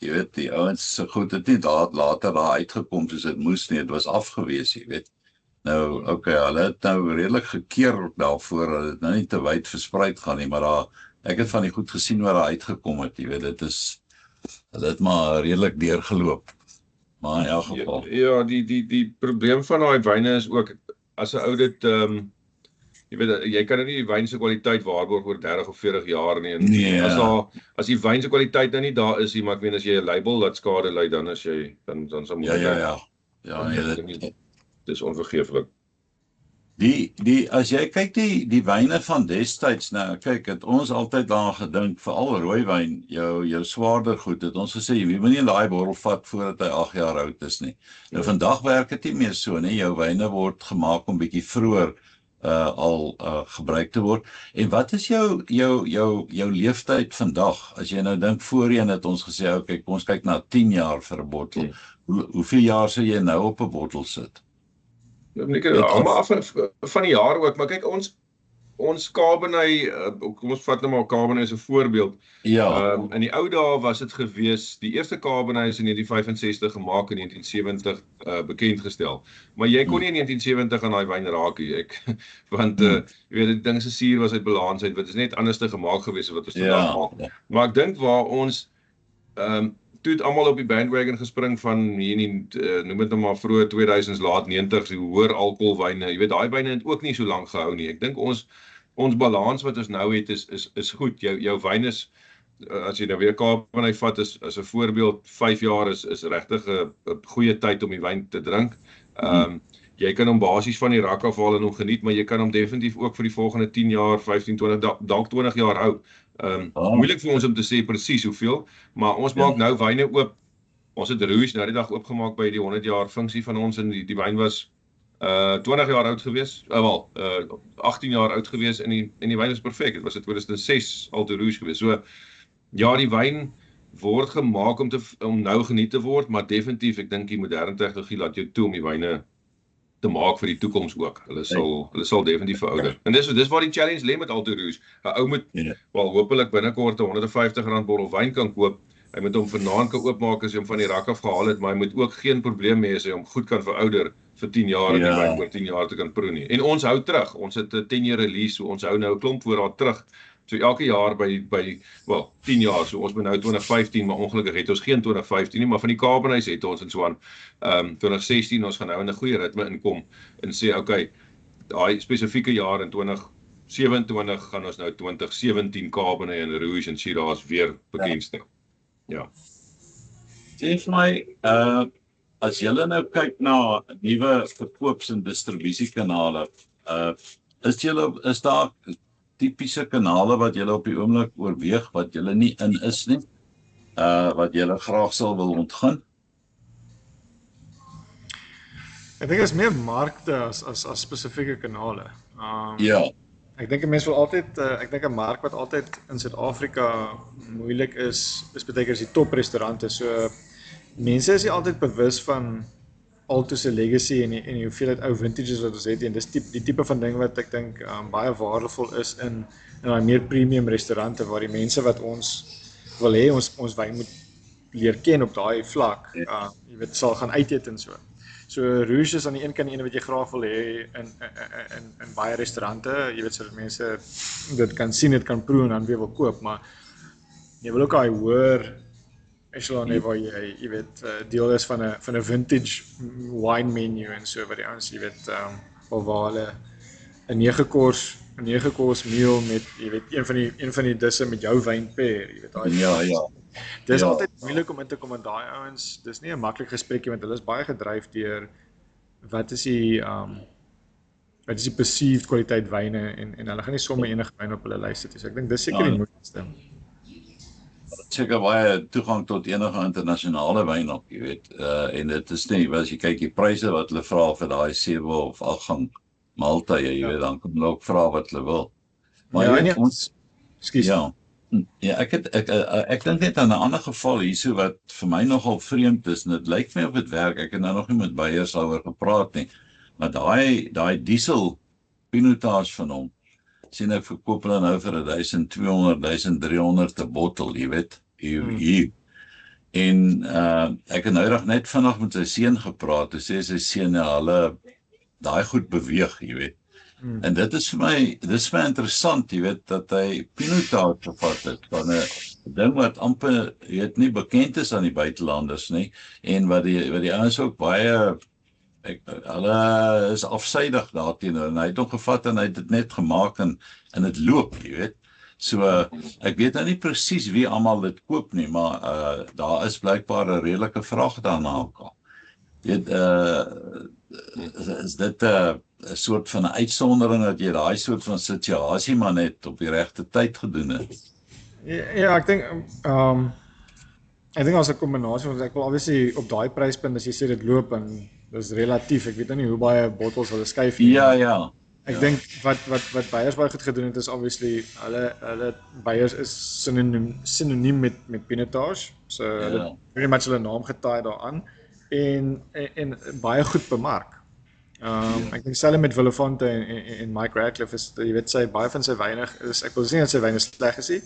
Jy weet die ouens se goed het nie later daar uitgekom soos dit moes nie, dit was afgewees, jy weet. Nou, okay, hulle het nou redelik gekeer daarvoor, hulle het nou nie te wyd versprei gaan nie, maar ek het van die goed gesien waar daar uitgekom het, jy weet, hulle het maar redelik deurgeloop. Maar in elk geval. Ja, die probleem van daai wyne is ook as 'n ou dit jy weet, jy kan nie die wyn se kwaliteit waarborg oor 30 of 40 jaar nie. Nee. As die wyn se kwaliteit nou nie daar is nie, maar ek meen as jy 'n label laat skade ly, dan as jy dan sal moet Ja, dis onvergeeflik. As jy kyk die wyne van destyds nou, kyk, het ons altyd daaraan gedink, veral rooiwyn, jou swaarder goed, het ons gesê, jy moet nie daai bottel vat voordat hy 8 jaar oud is nie. Nou vandag werk dit nie meer so nie, jou wyne word gemaak om bietjie vroeër gebruik te word. En wat is jou leeftyd vandag? As jy nou dink voorheen het ons gesê, okay, kom ons kyk na 10 jaar vir 'n bottel. Hoeveel jaar sou jy nou op 'n bottel sit? Almal af van die jaar ook, maar kyk ons Cabernet, kom ons vat nou maar Cabernet as 'n voorbeeld. Ja. In die ou dae was dit gewees, die eerste Cabernet is in 1965 gemaak en 1970 bekend gestel. Maar jy kon nie in 1970 aan daai wyn raak nie, want jy weet die ding se suur was uit balans uit, wat is net anders te gemaak gewees as wat ons vandag maak. Maar ek dink waar ons toe het almal op die bandwagon gespring van noem dit nou maar vroeë 2000s, laat 90s, die hoër alkoholwyne. Jy weet daai wyne het ook nie so lank gehou nie. Ek dink ons balans wat ons nou het is goed. Jou wyn is as jy nou weer Cabernet vat as 'n voorbeeld, 5 jaar is regtig 'n goeie tyd om die wyn te drink. Jy kan hom basies van die rak afhaal en hom geniet, maar jy kan hom definitief ook vir die volgende 10 jaar, 15, 20, dalk 20 jaar hou. Moeilik vir ons om te sê presies hoeveel, maar ons maak nou wyne oop. Ons het Rouge nou die dag oopgemaak by die 100 jaar funksie van ons en die wyn was 20 jaar oud gewees, 18 jaar oud gewees en die wyn is perfek. Dit was in 2006 al te Rouge gewees. So ja, die wyn word gemaak om nou geniet te word, maar definitief ek dink die moderne tegnologie laat jou toe om die wyne te maak vir die toekoms ook. Hulle sal definitief verouder. En dis waar die challenge lê met Alto Rouge. 'n Ou moet wel hopelik binnekort 'n R150 bottel wyn kan koop. Hy moet hom vanaand kan oopmaak as hy hom van die rak af gehaal het, maar hy moet ook geen probleem hê as hy hom goed kan verouder vir 10 jaar en die wyn oor 10 jaar te kan proe nie. En ons hou terug. Ons het 'n 10 jaar release, so ons hou nou 'n klomp voorraad terug. So elke jaar by 10 jaar, so ons moet nou 2015, maar ongelukkig het ons geen 2015 nie, maar van die Cabernet het ons en so aan 2016, ons gaan nou in 'n goeie ritme inkom en sê, okay, daai spesifieke jaar in 2027 gaan ons nou 2017 Cabernet en Rouge en Shiraz weer bekendstel. Ja. Sê vir my, as julle nou kyk na nuwe verkoops- en distribusiekanale, is daar tipiese kanale wat julle op die oomblik oorweeg wat julle nie in is nie, wat julle graag sal wil ontgin? Ek dink is meer markte as spesifieke kanale. Ja, Ek dink 'n mens wil altyd ek dink 'n mark wat altyd in Suid-Afrika moeilik is baie keer die top restaurante. So mense is nie altyd bewus van Alto se legacy en die hoeveelheid ou vintages wat ons het en dis die tipe van ding wat ek dink baie waardevol is in daai meer premium restaurante waar die mense wat ons wil hê ons wyn moet leer ken op daai vlak, jy weet sal gaan uit eet en so. So Rouge is aan die een kant die ene wat jy graag wil hê in baie restaurante, jy weet sodat mense dit kan sien, dit kan proe en dan weer wil koop, maar jy wil ook daai hoër echelon hê waar jy weet deel is van 'n vintage wine menu en so wat die ouens jy weet waar hulle 'n 9 kors meal met jy weet een van die disse met jou wyn pair, jy weet daai. ja. Dis Ja. altyd moeilik om in te kom met daai ouens. Dis nie 'n maklike gesprekkie want hulle is baie gedryf deur wat is die perceived kwaliteit wyne en hulle gaan nie sommer enige wyn op hulle lys sit nie. So ek dink dis seker die moeilikste. Seker baie toegang tot enige internasionale wyn op, jy weet, en dit is nie, as jy kyk die pryse wat hulle vra vir daai 7 of 8 gang maaltye, jy weet, dan kan hulle ook vra wat hulle wil. Maar Ja, jy weet, en ons, Ekskuus. ja, ek dink net aan 'n ander geval hierso wat vir my nogal vreemd is, en dit lyk my of dit werk, ek het nou nog nie met beiers daaroor gepraat nie, maar daai diesel pinotage van hom, sien ek verkoop hulle nou vir 1200, 1300 'n bottel, jy weet, hier. En ek het nou net vinnig met sy seun gepraat, toe sê sy seun, hulle daai goed beweeg, jy weet. En dit is vir my interessant, jy weet, dat hy pinotage gevat het van 'n ding wat amper, jy weet, nie bekend is aan die buitelanders nie, en wat die ouens ook baie hulle is afsydig daarteenoor, en hy het hom gevat en hy het dit net gemaak en dit loop, jy weet. So ek weet nou nie presies wie almal dit koop nie, maar daar is blykbaar 'n redelike vraag daarna ook. Jy weet, is dit 'n soort van 'n uitsondering dat jy daai soort van situasie maar net op die regte tyd gedoen het? Ja, ek dink as 'n kombinasie want ek wil obviously op daai pryspunt as jy sê dit loop en dis relatief. Ek weet nou nie hoe baie bottels hulle skuif nie. Ja. Ek dink wat beiers baie goed gedoen het is obviously hulle beiers is sinoniem met pinotage. So hulle very much hulle naam getaai daaraan en baie goed bemark. Ek dink selfs met Willefante en Mike Radcliffe is jy weet sy baie van sy wyne is ek wil sê dat sy wyne sleg is nie.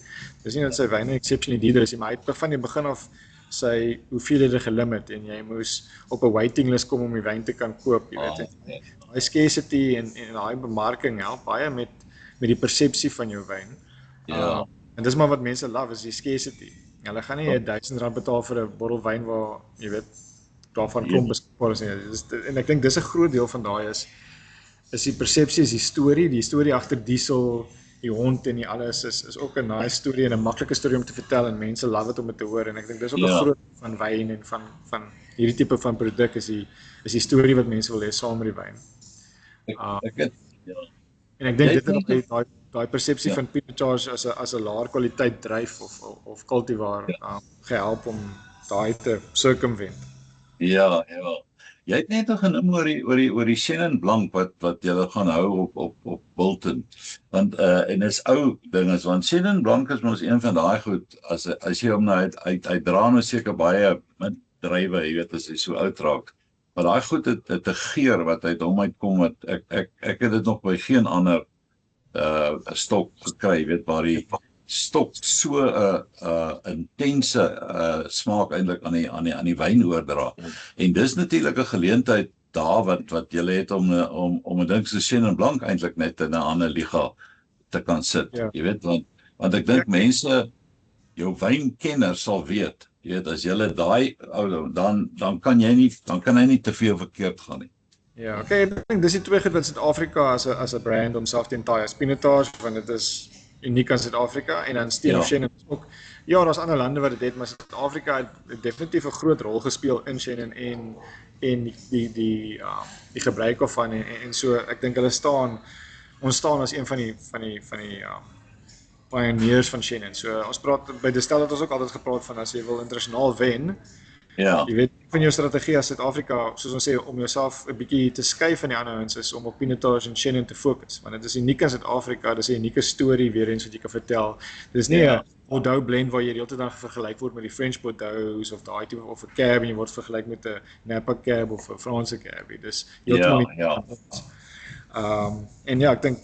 Dis nie dat sy wyne exceptionally duur is nie, maar hy het van die begin af sy hoeveelhede gelimit en jy moes op 'n waiting list kom om die wyn te kan koop, jy weet. Daai scarcity en daai bemarking help baie met die persepsie van jou wyn. Ja. En dis maar wat mense love is die scarcity. Hulle gaan nie R1000 betaal vir 'n bottel wyn waar jy weet daarvan klomp beskikbaar is nie. En ek dink dis 'n groot deel van daai is die persepsie, is die storie agter diesel, die hond en die alles is ook 'n nice storie en 'n maklike storie om te vertel en mense love dit om dit te hoor en ek dink dis ook 'n groot van wyn en van hierdie tipe van produk is die storie wat mense wil hê saam met die wyn. En ek dink dit het daai persepsie van pinotage as 'n laer kwaliteit dryf of cultivar gehelp om daai te circumvent. Ja. Jy het net genoem oor die Chenin Blanc wat jy gaan hou op Bulton. Want en dis ou dinges want Chenin Blanc is mos een van daai goed as jy hom nou uit dra nou seker baie met drywe, jy weet as hy so oud raak. Maar daai goed het 'n geur wat uit hom uitkom wat ek het dit nog by geen ander stok gekry, weet waar die stok so 'n intense smaak eintlik aan die wyn oordra. En dis natuurlik 'n geleentheid daar wat jy het om 'n ding so Chenin Blanc eintlik net in 'n ander liga te kan sit. Jy weet want ek dink mense jou wynkenners sal weet, jy weet as jy daai dan kan hy nie te veel verkeerd gaan nie. Ja, okay, ek dink dis die twee goed wat Suid-Afrika as 'n brand homself teen taai as pinotage want dit is uniek aan Suid-Afrika en dan Steen of Chenin is ook daar's ander lande wat dit het, maar Suid-Afrika het definitief 'n groot rol gespeel in Chenin en die gebruik daarvan en so ek dink hulle staan ons staan as een van die pioneers van Shannon. So ons praat by Distel het ons ook altyd gepraat van as jy wil internasionaal wen, Ja, jy weet van jou strategie as Suid-Afrika, soos ons sê, om jouself 'n bietjie te skei van die ander ouens is om op Pinotage en Shannon te fokus. Want dit is uniek in Suid-Afrika, dis 'n unieke storie weer eens wat jy kan vertel. Dis nie 'n Ja. Bordeaux blend waar jy die hele tyd dan vergelyk word met die French Bordeaux of daai tipe of 'n cab en jy word vergelyk met 'n Napa cab of 'n Franse cab. Dis heeltemal nie. ja. En ja, ek dink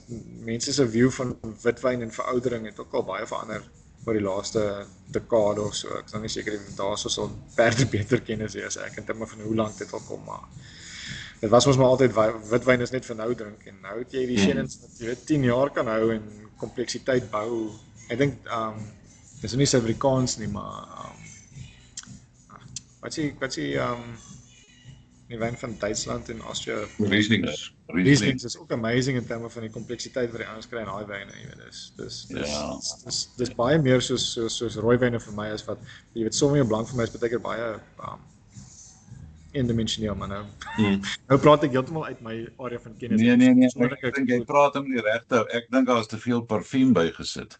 mense se view van witwyn en veroudering het ook al baie verander oor die laaste dekade of so. Ek is nou nie seker of daarso sal perde beter kennis hê as ek in terme van hoe lank dit al kom, maar dit was ons maar altyd witwyn is net vir nou drink en nou het jy die Shannons wat jy weet 10 jaar kan hou en kompleksiteit bou. Ek dink dis nie Suid-Afrikaans nie, maar wat sê die wyn van Duitsland en Austria. Rieslings. Rieslings is ook amazing in terme van die kompleksiteit wat die ouens kry in daai wyne, jy weet. Dis baie meer soos rooiwyne vir my as wat jy weet sommige blank vir my is baie keer baie eendimensioneel, maar nou praat ek heeltemal uit my area van kennis. Nee, ek dink jy praat om die regte. Ek dink daar is te veel parfuum bygesit.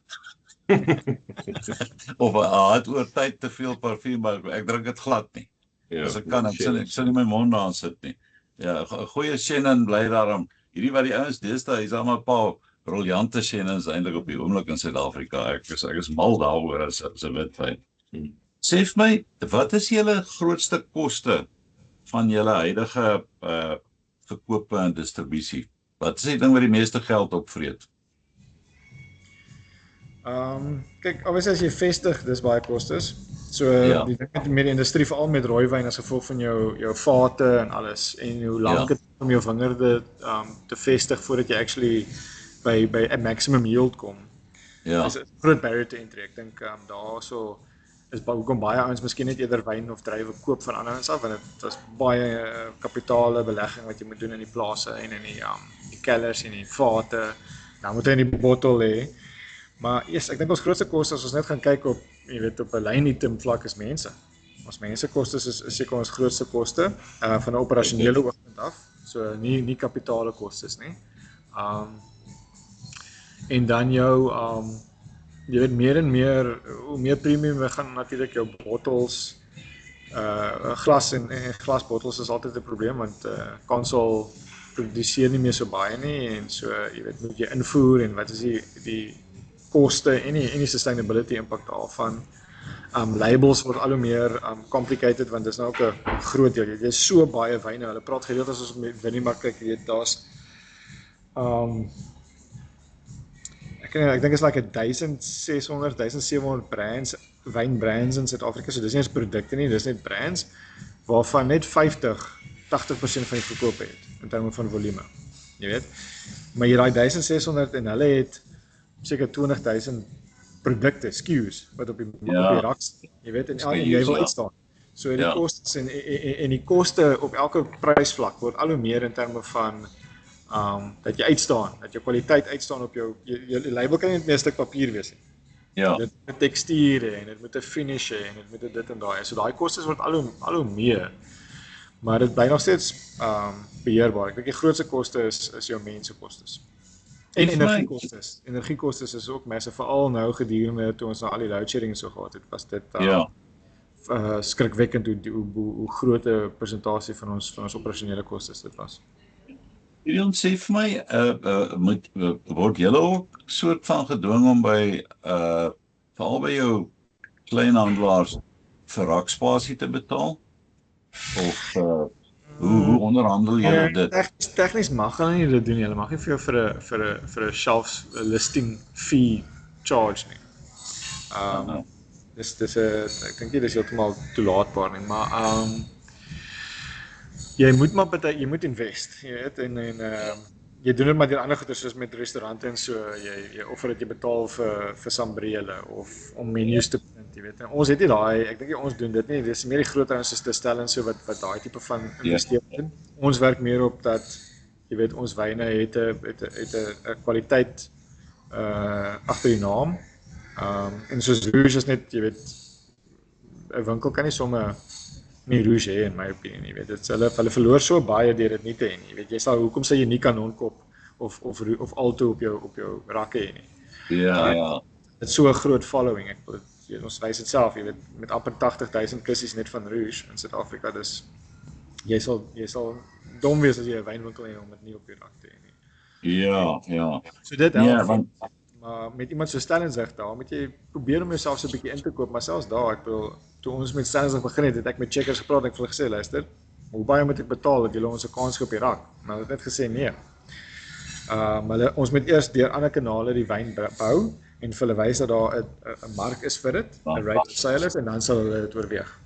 Of het oor tyd te veel parfuum by. Ek drink dit glad nie. Ja, As ek kan, ek sal nie my mond daar sit nie. Ja, 'n goeie Shannon bly daarom. Hierdie wat die ouens deesdae, is almal 'n paar briljante Shannons eintlik op die oomblik in Suid-Afrika. Ek is mal daaroor as 'n witwyn. Sê vir my, wat is julle grootste koste van julle huidige verkope en distribusie? Wat is die ding wat die meeste geld opvreet? Kyk, obviously as jy vestig, dis baie kostes. So Ja. die ding met die industrie, veral met rooiwyn as gevolg van jou vate en alles en hoe lank dit om jou wingerde te vestig voordat jy actually by 'n maximum yield kom. Ja, Dis 'n groot barrier to entry. Ek dink daarso is hoekom baie ouens miskien net eerder wyn of druiwe koop van ander ouens af, want dit was baie kapitale belegging wat jy moet doen in die plase en in die kellers en die vate. Nou moet hy in die bottel hê. Maar ek dink ons grootste koste as ons net gaan kyk op, jy weet, op 'n line item vlak is mense. Ons mensekostes is seker ons grootste koste van 'n operasionele oogpunt af. So nie kapitale kostes nie. En dan jou jy weet meer en meer hoe meer premium we gaan natuurlik jou bottels glas en glasbottels is altyd 'n probleem want Consol produseer nie meer so baie nie en so jy weet moet jy invoer en wat is die koste en die sustainability impak daarvan. Labels word al hoe meer complicated want dis nou ook 'n groot deel. Jy is so baie wyne. Hulle praat gereeld as ons met Winniemark kyk, jy weet daar's ek dink is like 1600, 1700 brands, wynbrands in Suid-Afrika. So dis nie eens produkte nie, dis net brands waarvan net 80% van die verkoop het in terme van volume. Jy weet. Maar jy daai 1600 en hulle het seker 20,000 produkte, SKUs wat op die rak staan. Jy weet, en jy wil uitstaan. So die kostes en die koste op elke prysvlak word al hoe meer in terme van dat jy uitstaan, dat jou kwaliteit uitstaan op jou label kan nie net 'n stuk papier wees nie. Ja. Dit moet 'n tekstuur hê en dit moet 'n finish hê en dit moet dit en daai. So daai kostes word al hoe meer. Maar dit bly nog steeds beheerbaar. Ek dink die grootste koste is jou mensekostes. En energiekostes. Energiekostes is ook massive, veral nou gedurende toe ons nou al die load shedding so gehad het, was dit skrikwekkend hoe groot 'n persentasie van ons operasionele kostes dit was. Julian, sê vir my, word julle ook soort van gedwing om by veral by jou kleinhandelaars vir rakspasie te betaal? Of hoe onderhandel julle dit? Tegnies mag hulle nie dit doen nie. Hulle mag nie vir jou vir 'n shelf listing fee charge nie. Ek dink nie dis heeltemal toelaatbaar nie, maar jy moet invest, jy weet, en jy doen dit maar deur ander goeder soos met restaurante en so, jy offer dat jy betaal vir sambrele of om menus te print, jy weet. En ons het nie daai, ek dink ons doen dit nie. Dis meer die groter ouens soos Distel en so wat daai tipe van investering doen. Ons werk meer op dat jy weet ons wyne het 'n kwaliteit agter die naam. En soos Rouge is net, jy weet, 'n winkel kan nie sommer nie Rouge hê in my opinie, jy weet. Dit hulle verloor so baie deur dit nie te hê nie. Jy weet, hoekom sal jy nie kanonkop of Alto op jou rakke hê nie. Ja. Dit is so 'n groot following. Ons wys dit self, jy weet, met amper 80,000 kussies net van Rouge in Suid-Afrika, dis jy sal dom wees as jy 'n wynwinkel het om dit nie op jou rak te hê nie. Ja. So dit help. Ja, want Maar met iemand so Stellenzig daar, moet jy probeer om jouself so 'n bietjie in te koop, maar selfs daar, ek bedoel, toe ons met Stellenzig begin het ek met Checkers gepraat en ek het hulle gesê, luister, hoe baie moet ek betaal dat julle ons 'n kans gee op die rak? Maar hulle het net gesê nee. Maar ons moet eers deur ander kanale die wyn bou en vir hulle wys dat daar 'n mark is vir dit, 'n rate of sale is, en dan sal hulle dit oorweeg.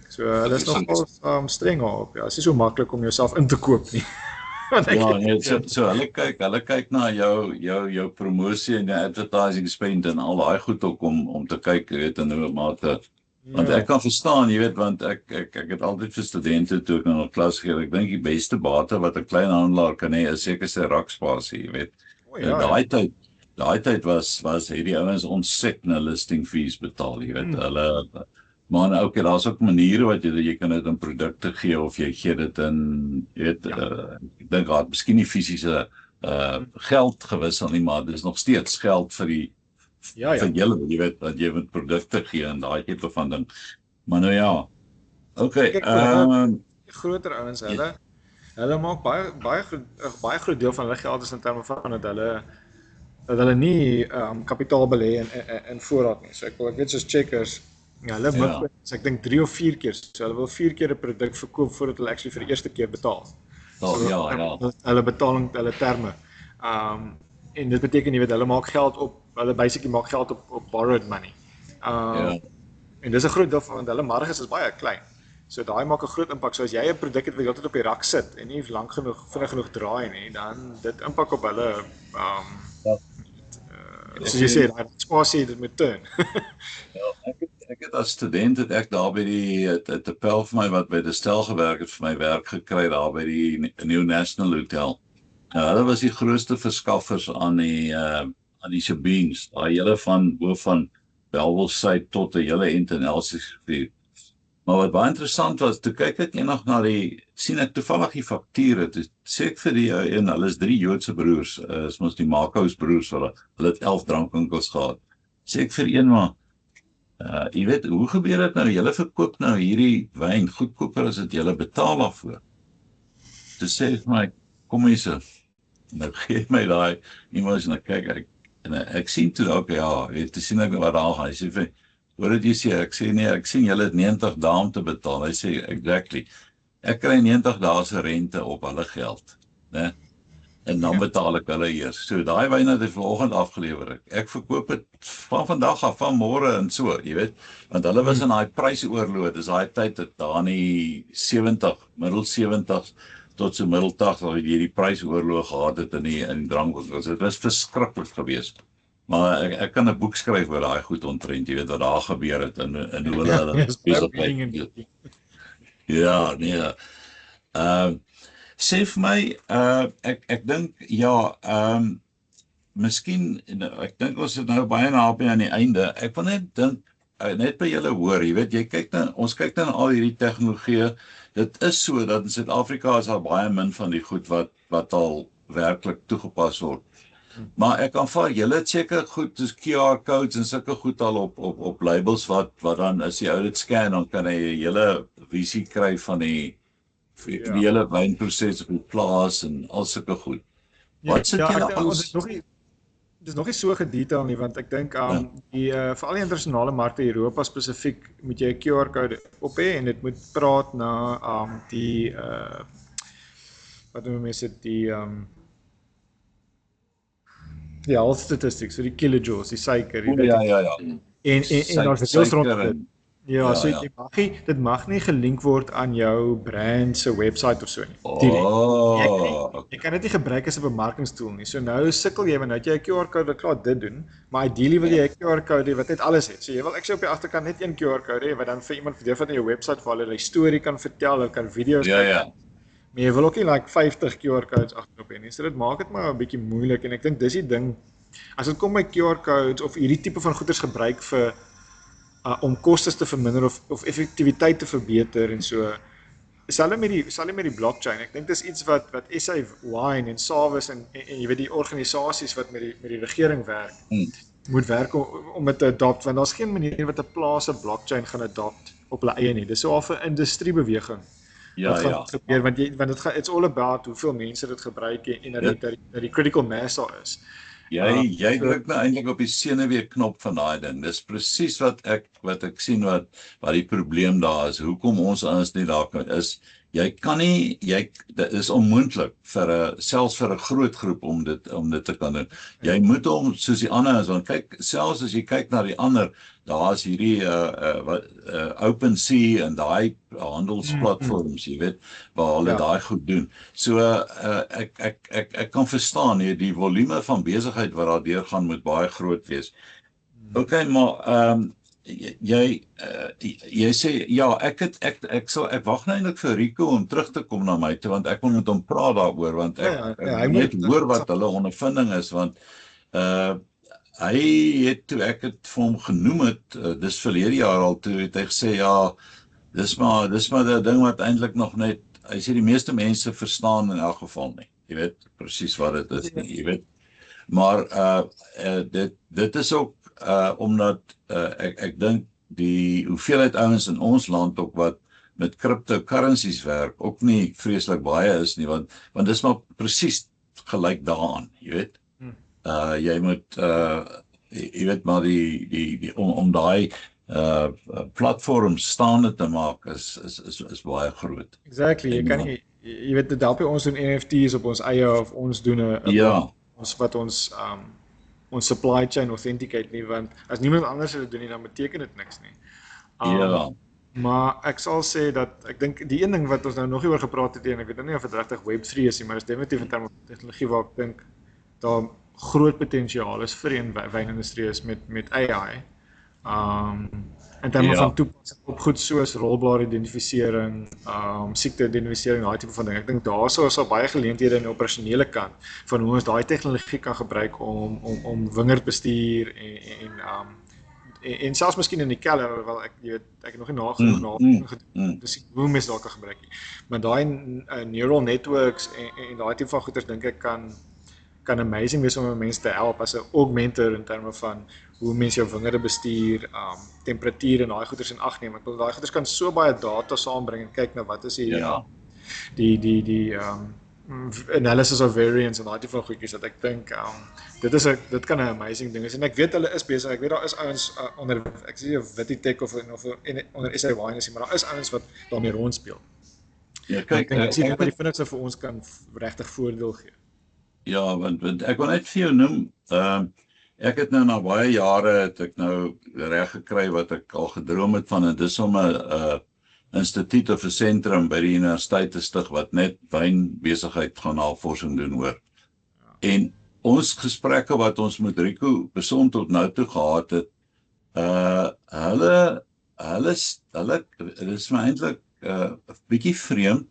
So hulle is nogal streng daarop. Ja, dit is nie so maklik om jouself in te koop nie. So hulle kyk na jou promosie en jou advertising spend en al daai goed ook om te kyk, jy weet, in hoe mate. Want ek kan verstaan, jy weet, want ek het altyd vir studente toe ek nog klas gegee, ek dink die beste bate wat 'n klein handelaar kan hê is seker sy rakspasie, jy weet. Daai tyd was hierdie ouens ontsettende listing fees betaal, jy weet. Hulle maar okay, daar's ook maniere wat jy kan dit in produkte gee of jy gee dit in, jy weet, ek dink daar miskien nie fisiese geld gewissel nie, maar dis nog steeds geld vir die vir julle, jy weet, dat jy met produkte gee en daai tipe van ding. Maar nou ja. Okay, groter ouens hulle maak baie groot deel van hulle geld is in terme van dat hulle nie kapitaal belê in voorraad nie. So ek weet soos Checkers, hulle moet ek dink 3 of 4 keer, so hulle wil 4 keer 'n produk verkoop voordat hulle actually vir die eerste keer betaal. Hulle betaling, hulle terme. En dit beteken jy weet hulle maak geld op, hulle basically maak geld op borrowed money. En dis 'n groot deel van hulle marges is baie klein. So daai maak 'n groot impak. So as jy 'n produk het wat heeltyd op die rak sit en nie vinnig genoeg draai nie, dan dit impak op hulle soos jy sê, daai spasie dit moet turn. Ek het as student ek daar by het 'n pel vir my wat by die stel gewerk het vir my werk gekry daar by die New National Hotel. Nou, hulle was die grootste verskaffers aan die Sabines, daai hele van hoof van Bellville tot 'n hele in Elsie. Maar wat baie interessant was, toe kyk ek eendag na sien ek toevallig die fakture, toe sê ek vir die een, hulle is 3 Joodse broers, is mos die Makos broers, hulle het 11 drankwinkels gehad. Sê ek vir een, maar jy weet, hoe gebeur dit nou? Julle verkoop nou hierdie wyn goedkoper as dit julle betaal daarvoor. Toe sê ek my, kom hier so. Nou gee my daai iemand en ek kyk ek sien toe ook weet, toe sien ek wat daar gaan. Hy sê vir, wat het jy sê? Ek sê nee, ek sien julle het 90 dae om te betaal. Hy sê exactly. Ek kry 90 dae se rente op hulle geld, né? En dan betaal ek hulle eers. So daai wyn het vanoggend afgelewer. Ek verkoop dit van vandag af, van môre en so, jy weet. Want hulle was in daai prysoorloop. Dis daai tyd dat daar in die 70, middel 70s tot so middel 80 wat jy die prysoorloop gehad het in die drankwinkels. Dit was verskriklik geweest. Maar ek kan 'n boek skryf oor daai goed ontrent, jy weet wat daar gebeur het en hoe hulle besigheid. Ja, nee. Sê vir my, ek dink miskien ek dink ons is nou baie naby aan die einde. Ek wil net dink net by julle hoor, jy weet, ons kyk dan al hierdie tegnologie. Dit is so dat in Suid-Afrika is daar baie min van die goed wat al werklik toegepas word. Maar ek aanvaar julle het seker goed soos QR codes en sulke goed al op labels wat dan as jy dit scan dan kan jy 'n hele visie kry van die hele wynproses op die plaas en al sulke goed. Wat sit julle ons dis nog nie so gedetail nie, want ek dink vir al die internasionale markte Europa spesifiek moet jy 'n QR code op hê en dit moet praat na die wat noem mense die health statistics, so die kilojoules, die suiker, jy weet. Ja. En daar's deels rond so dit mag nie gelink word aan jou brand se website of so nie. Jy kan dit nie gebruik as 'n bemarkingstool nie. So nou sukkel jy, want nou het jy 'n QR code wat klaar dit doen, maar ideally wil jy 'n QR code hê wat net alles het. So jy wil actually op die agterkant net een QR code hê wat dan vir iemand wat in jou website vir hulle 'n storie kan vertel, hulle kan video's kyk. Maar jy wil ook nie like 50 QR codes agterop hê nie. So dit maak dit maar 'n bietjie moeilik en ek dink dis die ding. As dit kom by QR codes of hierdie tipe van goeders gebruik vir om kostes te verminder of effektiwiteit te verbeter en so, Selfs met die blockchain. Ek dink dis iets wat SA Wine en Savas en jy weet die organisasies wat met die regering werk, moet werk om dit te adopt, want daar's geen manier wat 'n plaas 'n blockchain gaan adopt op hulle eie nie. Dis so half 'n industriebeweging. Wat gaan gebeur, want dit gaan, it's all about hoeveel mense dit gebruik en dat die critical mass daar is. Jy druk nou eintlik op die senuweeknop van daai ding. Dis presies wat ek sien wat die probleem daar is. Hoekom ons anders nie daar kan is. Jy kan nie, dit is onmoontlik selfs vir 'n groot groep om dit te kan doen. Jy moet hom soos die ander is, want kyk, selfs as jy kyk na die ander, daar is hierdie OpenSea en daai handelsplatforms, jy weet, waar hulle daai goed doen. So ek kan verstaan die volume van besigheid wat daar deurgaan moet baie groot wees. Okay, maar jy sê ja, ek wag nou eintlik vir Rico om terug te kom na my toe, want ek wil met hom praat daaroor, want ek moet hoor wat hulle ondervinding is, want hy het toe ek het vir hom genoem het, dis verlede jaar al toe het hy gesê ja, dis maar die ding wat eintlik nog net, hy sê die meeste mense verstaan in elk geval nie. Jy weet presies wat dit is nie, jy weet. Maar dit is ook omdat ek dink die hoeveelheid ouens in ons land ook wat met cryptocurrencies werk ook nie vreeslik baie is nie, want dis maar presies gelyk daaraan, jy weet. Jy moet jy weet maar om daai platforms staande te maak is baie groot. Exactly, jy kan nie, jy weet dit help ons doen NFT's op ons eie of ons doen wat ons supply chain authenticate nie, want as niemand anders dit doen nie, dan beteken dit niks nie. Maar ek sal sê dat, ek dink, die een ding wat ons nou nog nie oor gepraat het, en ek weet nie of dit regtig Web3 is nie, maar dit is definitief in terme van tegnologie waar ek dink, daar groot potensiaal is vir die wynindustrie is met AI. In terme van toepassing op goed soos rolblaar identifisering, siekte identifisering, daai tipe van ding. Ek dink daar sal baie geleenthede in die operasionele kant van hoe ons daai tegnologie kan gebruik om wingerdbestuur en selfs miskien in die keller, wel ek het nog nie nagenoeg gedoen, dus hoe mens daar kan gebruik nie. Maar daai neural networks en daai tipe van goeders dink ek kan amazing wees om mense te help as 'n augmenter in terme van hoe mense jou wingerde bestuur, temperatuur en daai goeders in ag neem. Ek bedoel daai goeders kan so baie data saambring en kyk na wat is die analysis of variance en daai tipe van goedjies dat ek dink dit kan 'n amazing ding is. En ek weet hulle is besig. Ek weet daar is ouens onder ek sê of Wititech of onder SA Wine is, maar daar is ouens wat daarmee rondspeel. Ja, kyk, ek dink die vinnigste vir ons kan regtig voordeel gee. Ja, want ek wil net vir jou noem, ek het nou na baie jare het ek nou reg gekry wat ek al gedroom het van, en dis om 'n instituut of 'n sentrum by die universiteit te stig wat net wynbesigheid gaan navorsing doen oor. En ons gesprekke wat ons met Rico persoon tot nou toe gehad het, hulle is my eintlik 'n bietjie vreemd.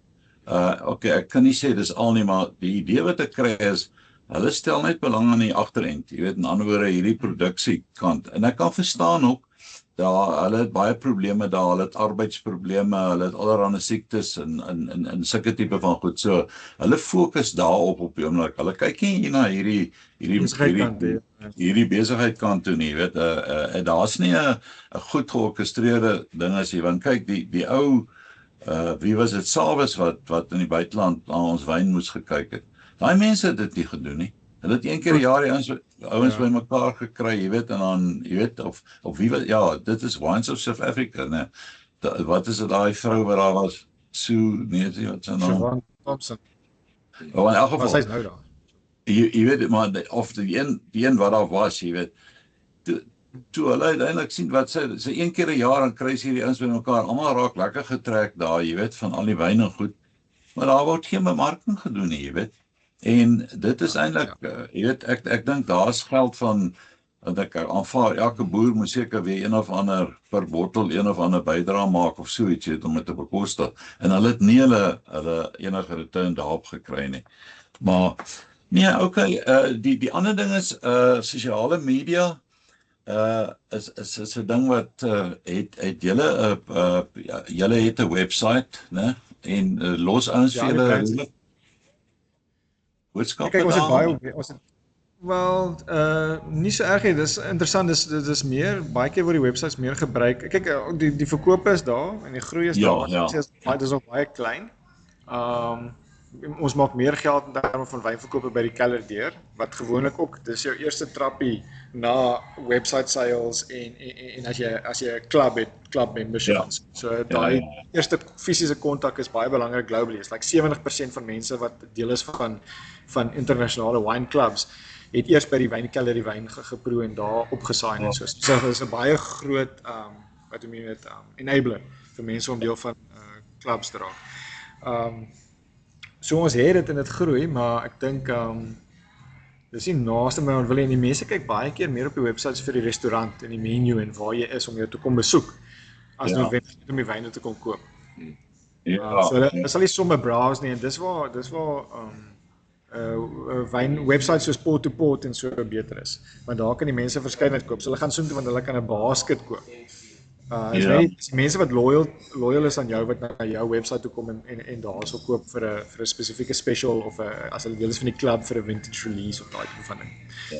Okay, ek kan nie sê dis al nie, maar die idee wat ek kry is, hulle stel net belang aan die agterend, jy weet, in ander woorde hierdie produksiekant. En ek kan verstaan ook, hulle het baie probleme daar, hulle het arbeidsprobleme, hulle het allerlei siektes en sulke tipe van goed. So, hulle fokus daarop op die oomblik. Hulle kyk nie na hierdie besigheidkant toe nie, weet, daar's nie 'n goed georkestreerde ding as jy, want kyk, die ou wie was dit, Savas wat in die buiteland aan ons wyn moes gekyk het. Daai mense het dit nie gedoen nie. Hulle het een keer 'n jaar die ouens by mekaar gekry, jy weet, en dan, jy weet, of wie was, ja, dit is Wines of South Africa, né? Wat is dit daai vrou wat daar was? Sue, nee, wat sy naam? Siobhan Thompson. Oh, in elk geval. Sy's nou daar. Jy weet, maar of die een wat daar was, jy weet. Toe hulle uiteindelik sien wat sy een keer 'n jaar en kry sy hierdie ouens by mekaar, almal raak lekker getrek daar, jy weet, van al die wyn en goed. Maar daar word geen bemarking gedoen nie, jy weet. En dit is eintlik, jy weet, ek dink daar's geld van, want ek aanvaar, elke boer moet seker weer een of ander per bottel een of ander bydrae maak of so iets, jy weet, om dit te bekostig. En hulle het nie hulle enige return daarop gekry nie. Maar nee, okay, die ander ding is sosiale media is 'n ding wat het julle het 'n website, né? en los ouens vir julle boodskappe Kyk, ons het daar. baie wel, nie so erg nie. Dis interessant, dis meer baie keer word die websites meer gebruik. Kyk, die verkope is daar en die groei is Ja, daar. ja. Dit is nog baie klein. Ons maak meer geld in terme van wynverkope by die keller deur, wat gewoonlik ook dis jou eerste trappie na website sales en as jy 'n club het, club memberships. So daai eerste fisiese kontak is baie belangrik globally. It's like 70% van mense wat deel is van internasionale wine clubs het eers by die wynkelder die wyn geproe en daar opgesaai en so. So dit is 'n baie groot wat noem jy dit enabler vir mense om deel van clubs te raak. So ons het dit en dit groei, maar ek dink dis nie naaste my wat wil en die mense kyk baie keer meer op die websites vir die restaurant en die menu en waar jy is om jou te kom besoek as noodwendig om die wyne te kom koop. So hulle sal nie sommer browse nie en dis waar wyn websites soos Pot to Pot en so beter is. Want daar kan die mense verskeidenheid koop. So hulle gaan soontoe want hulle kan 'n basket koop. Is die mense wat loyal is aan jou wat na jou website toe kom en daar sal koop vir 'n spesifieke special of as hulle deel is van die club vir 'n vintage release of daai tipe van ding.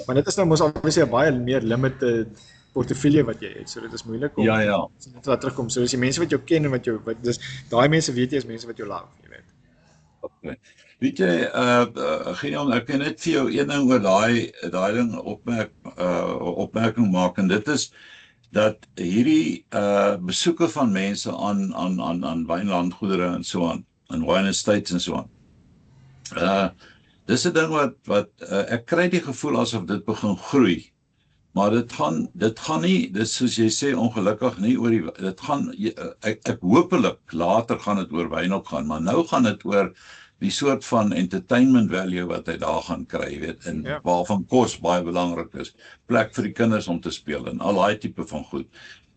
Want dit is nou mos obviously 'n baie meer limited portefeulje wat jy het. So dit is moeilik om dit laat terugkom. So dis die mense wat jou ken en wat dis daai mense weet jy is mense wat jou love, jy weet. Okay. Weet jy, Gideon, ek kan net vir jou een ding oor daai ding opmerking maak en dit is dat hierdie besoeke van mense aan wynlandgoedere en so aan, en wine estates en so aan. Dis 'n ding wat ek kry die gevoel asof dit begin groei. Maar dit gaan nie, dis soos jy sê ongelukkig nie oor dit gaan ek hopelik later gaan dit oor wyn ook gaan, maar nou gaan dit oor die soort van entertainment value wat hy daar gaan kry, weet, en waarvan kos baie belangrik is, plek vir die kinders om te speel en al daai tipe van goed.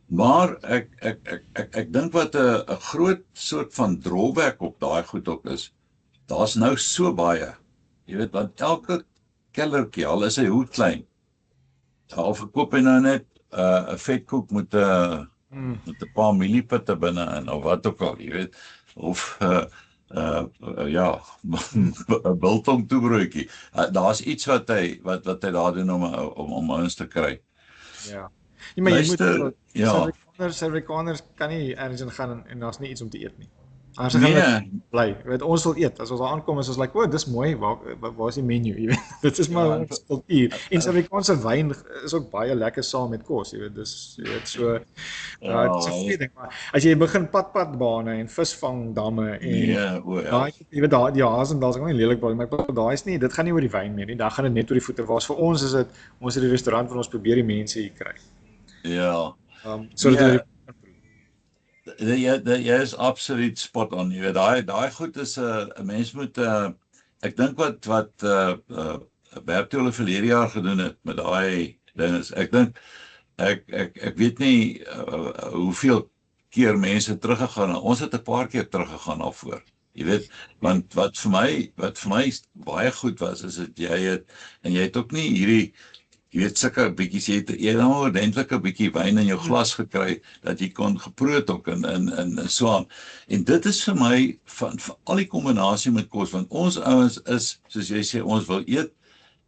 Maar ek dink wat 'n groot soort van drawback op daai goed ook is, daar's nou so baie, jy weet, want elke kellertjie, al is hy hoe klein, al verkoop hy nou net 'n vetkoek met 'n paar mieliepitte binne in of wat ook al, jy weet, of 'n biltong toebroodjie. Daar's iets wat hy daar doen om ons te kry. Ja. Ja, maar jy moet Suid-Afrikaners kan nie ergens in gaan en daar's nie iets om te eet nie. Anders gaan hulle bly. Jy weet, ons wil eet. As ons daar aankom is ons like, "O, dis mooi. Waar is die menu?" Jy weet. Dit is maar ons kultuur. En Suid-Afrikaanse wyn is ook baie lekker saam met kos, jy weet. Dis jy weet so dit is 'n goeie ding, maar as jy begin padbane en visvangdamme en daai jy weet daai die Haasendals kan nie lelik word, maar ek bedoel daai is nie, dit gaan nie oor die wyn meer nie. Daar gaan dit net oor die voete. Waar's vir ons is dit ons het die restaurant waar ons probeer die mense hier kry. Ja. So Jy is absoluut spot on, jy weet, daai goed is 'n mens moet ek dink wat Bertole verlede jaar gedoen het met daai ding is, ek dink ek weet nie hoeveel keer mense teruggegaan, ons het 'n paar keer teruggegaan daarvoor. Jy weet, want wat vir my baie goed was is dat jy het ook nie hierdie jy weet sulke bietjies jy het nou ordentlik 'n bietjie wyn in jou glas gekry dat jy kon geproe het ook en so aan. En dit is vir my van al die kombinasie met kos want ons ouens is soos jy sê ons wil eet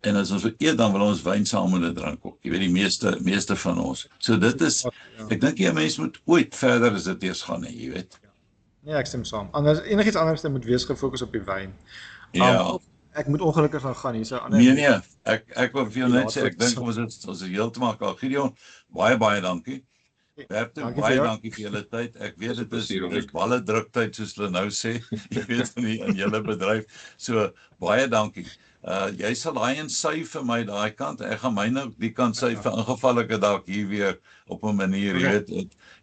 en as ons wil eet dan wil ons wyn saam met dit drink ook. Jy weet die meeste van ons. So dit is ek dink jy mense moet ooit verder as dit eers gaan, jy weet. Ja, ek stem saam. Anders enigiets anders moet wees gefokus op die wyn. Ja. Ek moet ongelukkig gaan hier so ander. Nee, ek wil vir jou net sê ek dink ons is heeltemal klaar. Gideon, baie dankie. Bertole, baie dankie vir julle tyd. Ek weet dit is baie druktyd soos hulle nou sê. Jy weet in julle bedryf. So baie dankie. Jy sal daai en sy vir my daai kant. Ek gaan myne die kant sy vir ingeval ek dalk hier weer op 'n manier, jy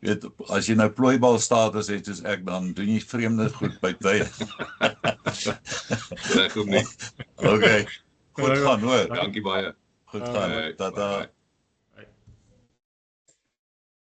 weet as jy nou plooibal status het soos ek dan doen jy vreemde goed by tyd. Reg om nie. Okay. Goed gaan hoor. Dankie baie. Goed gaan. Tata.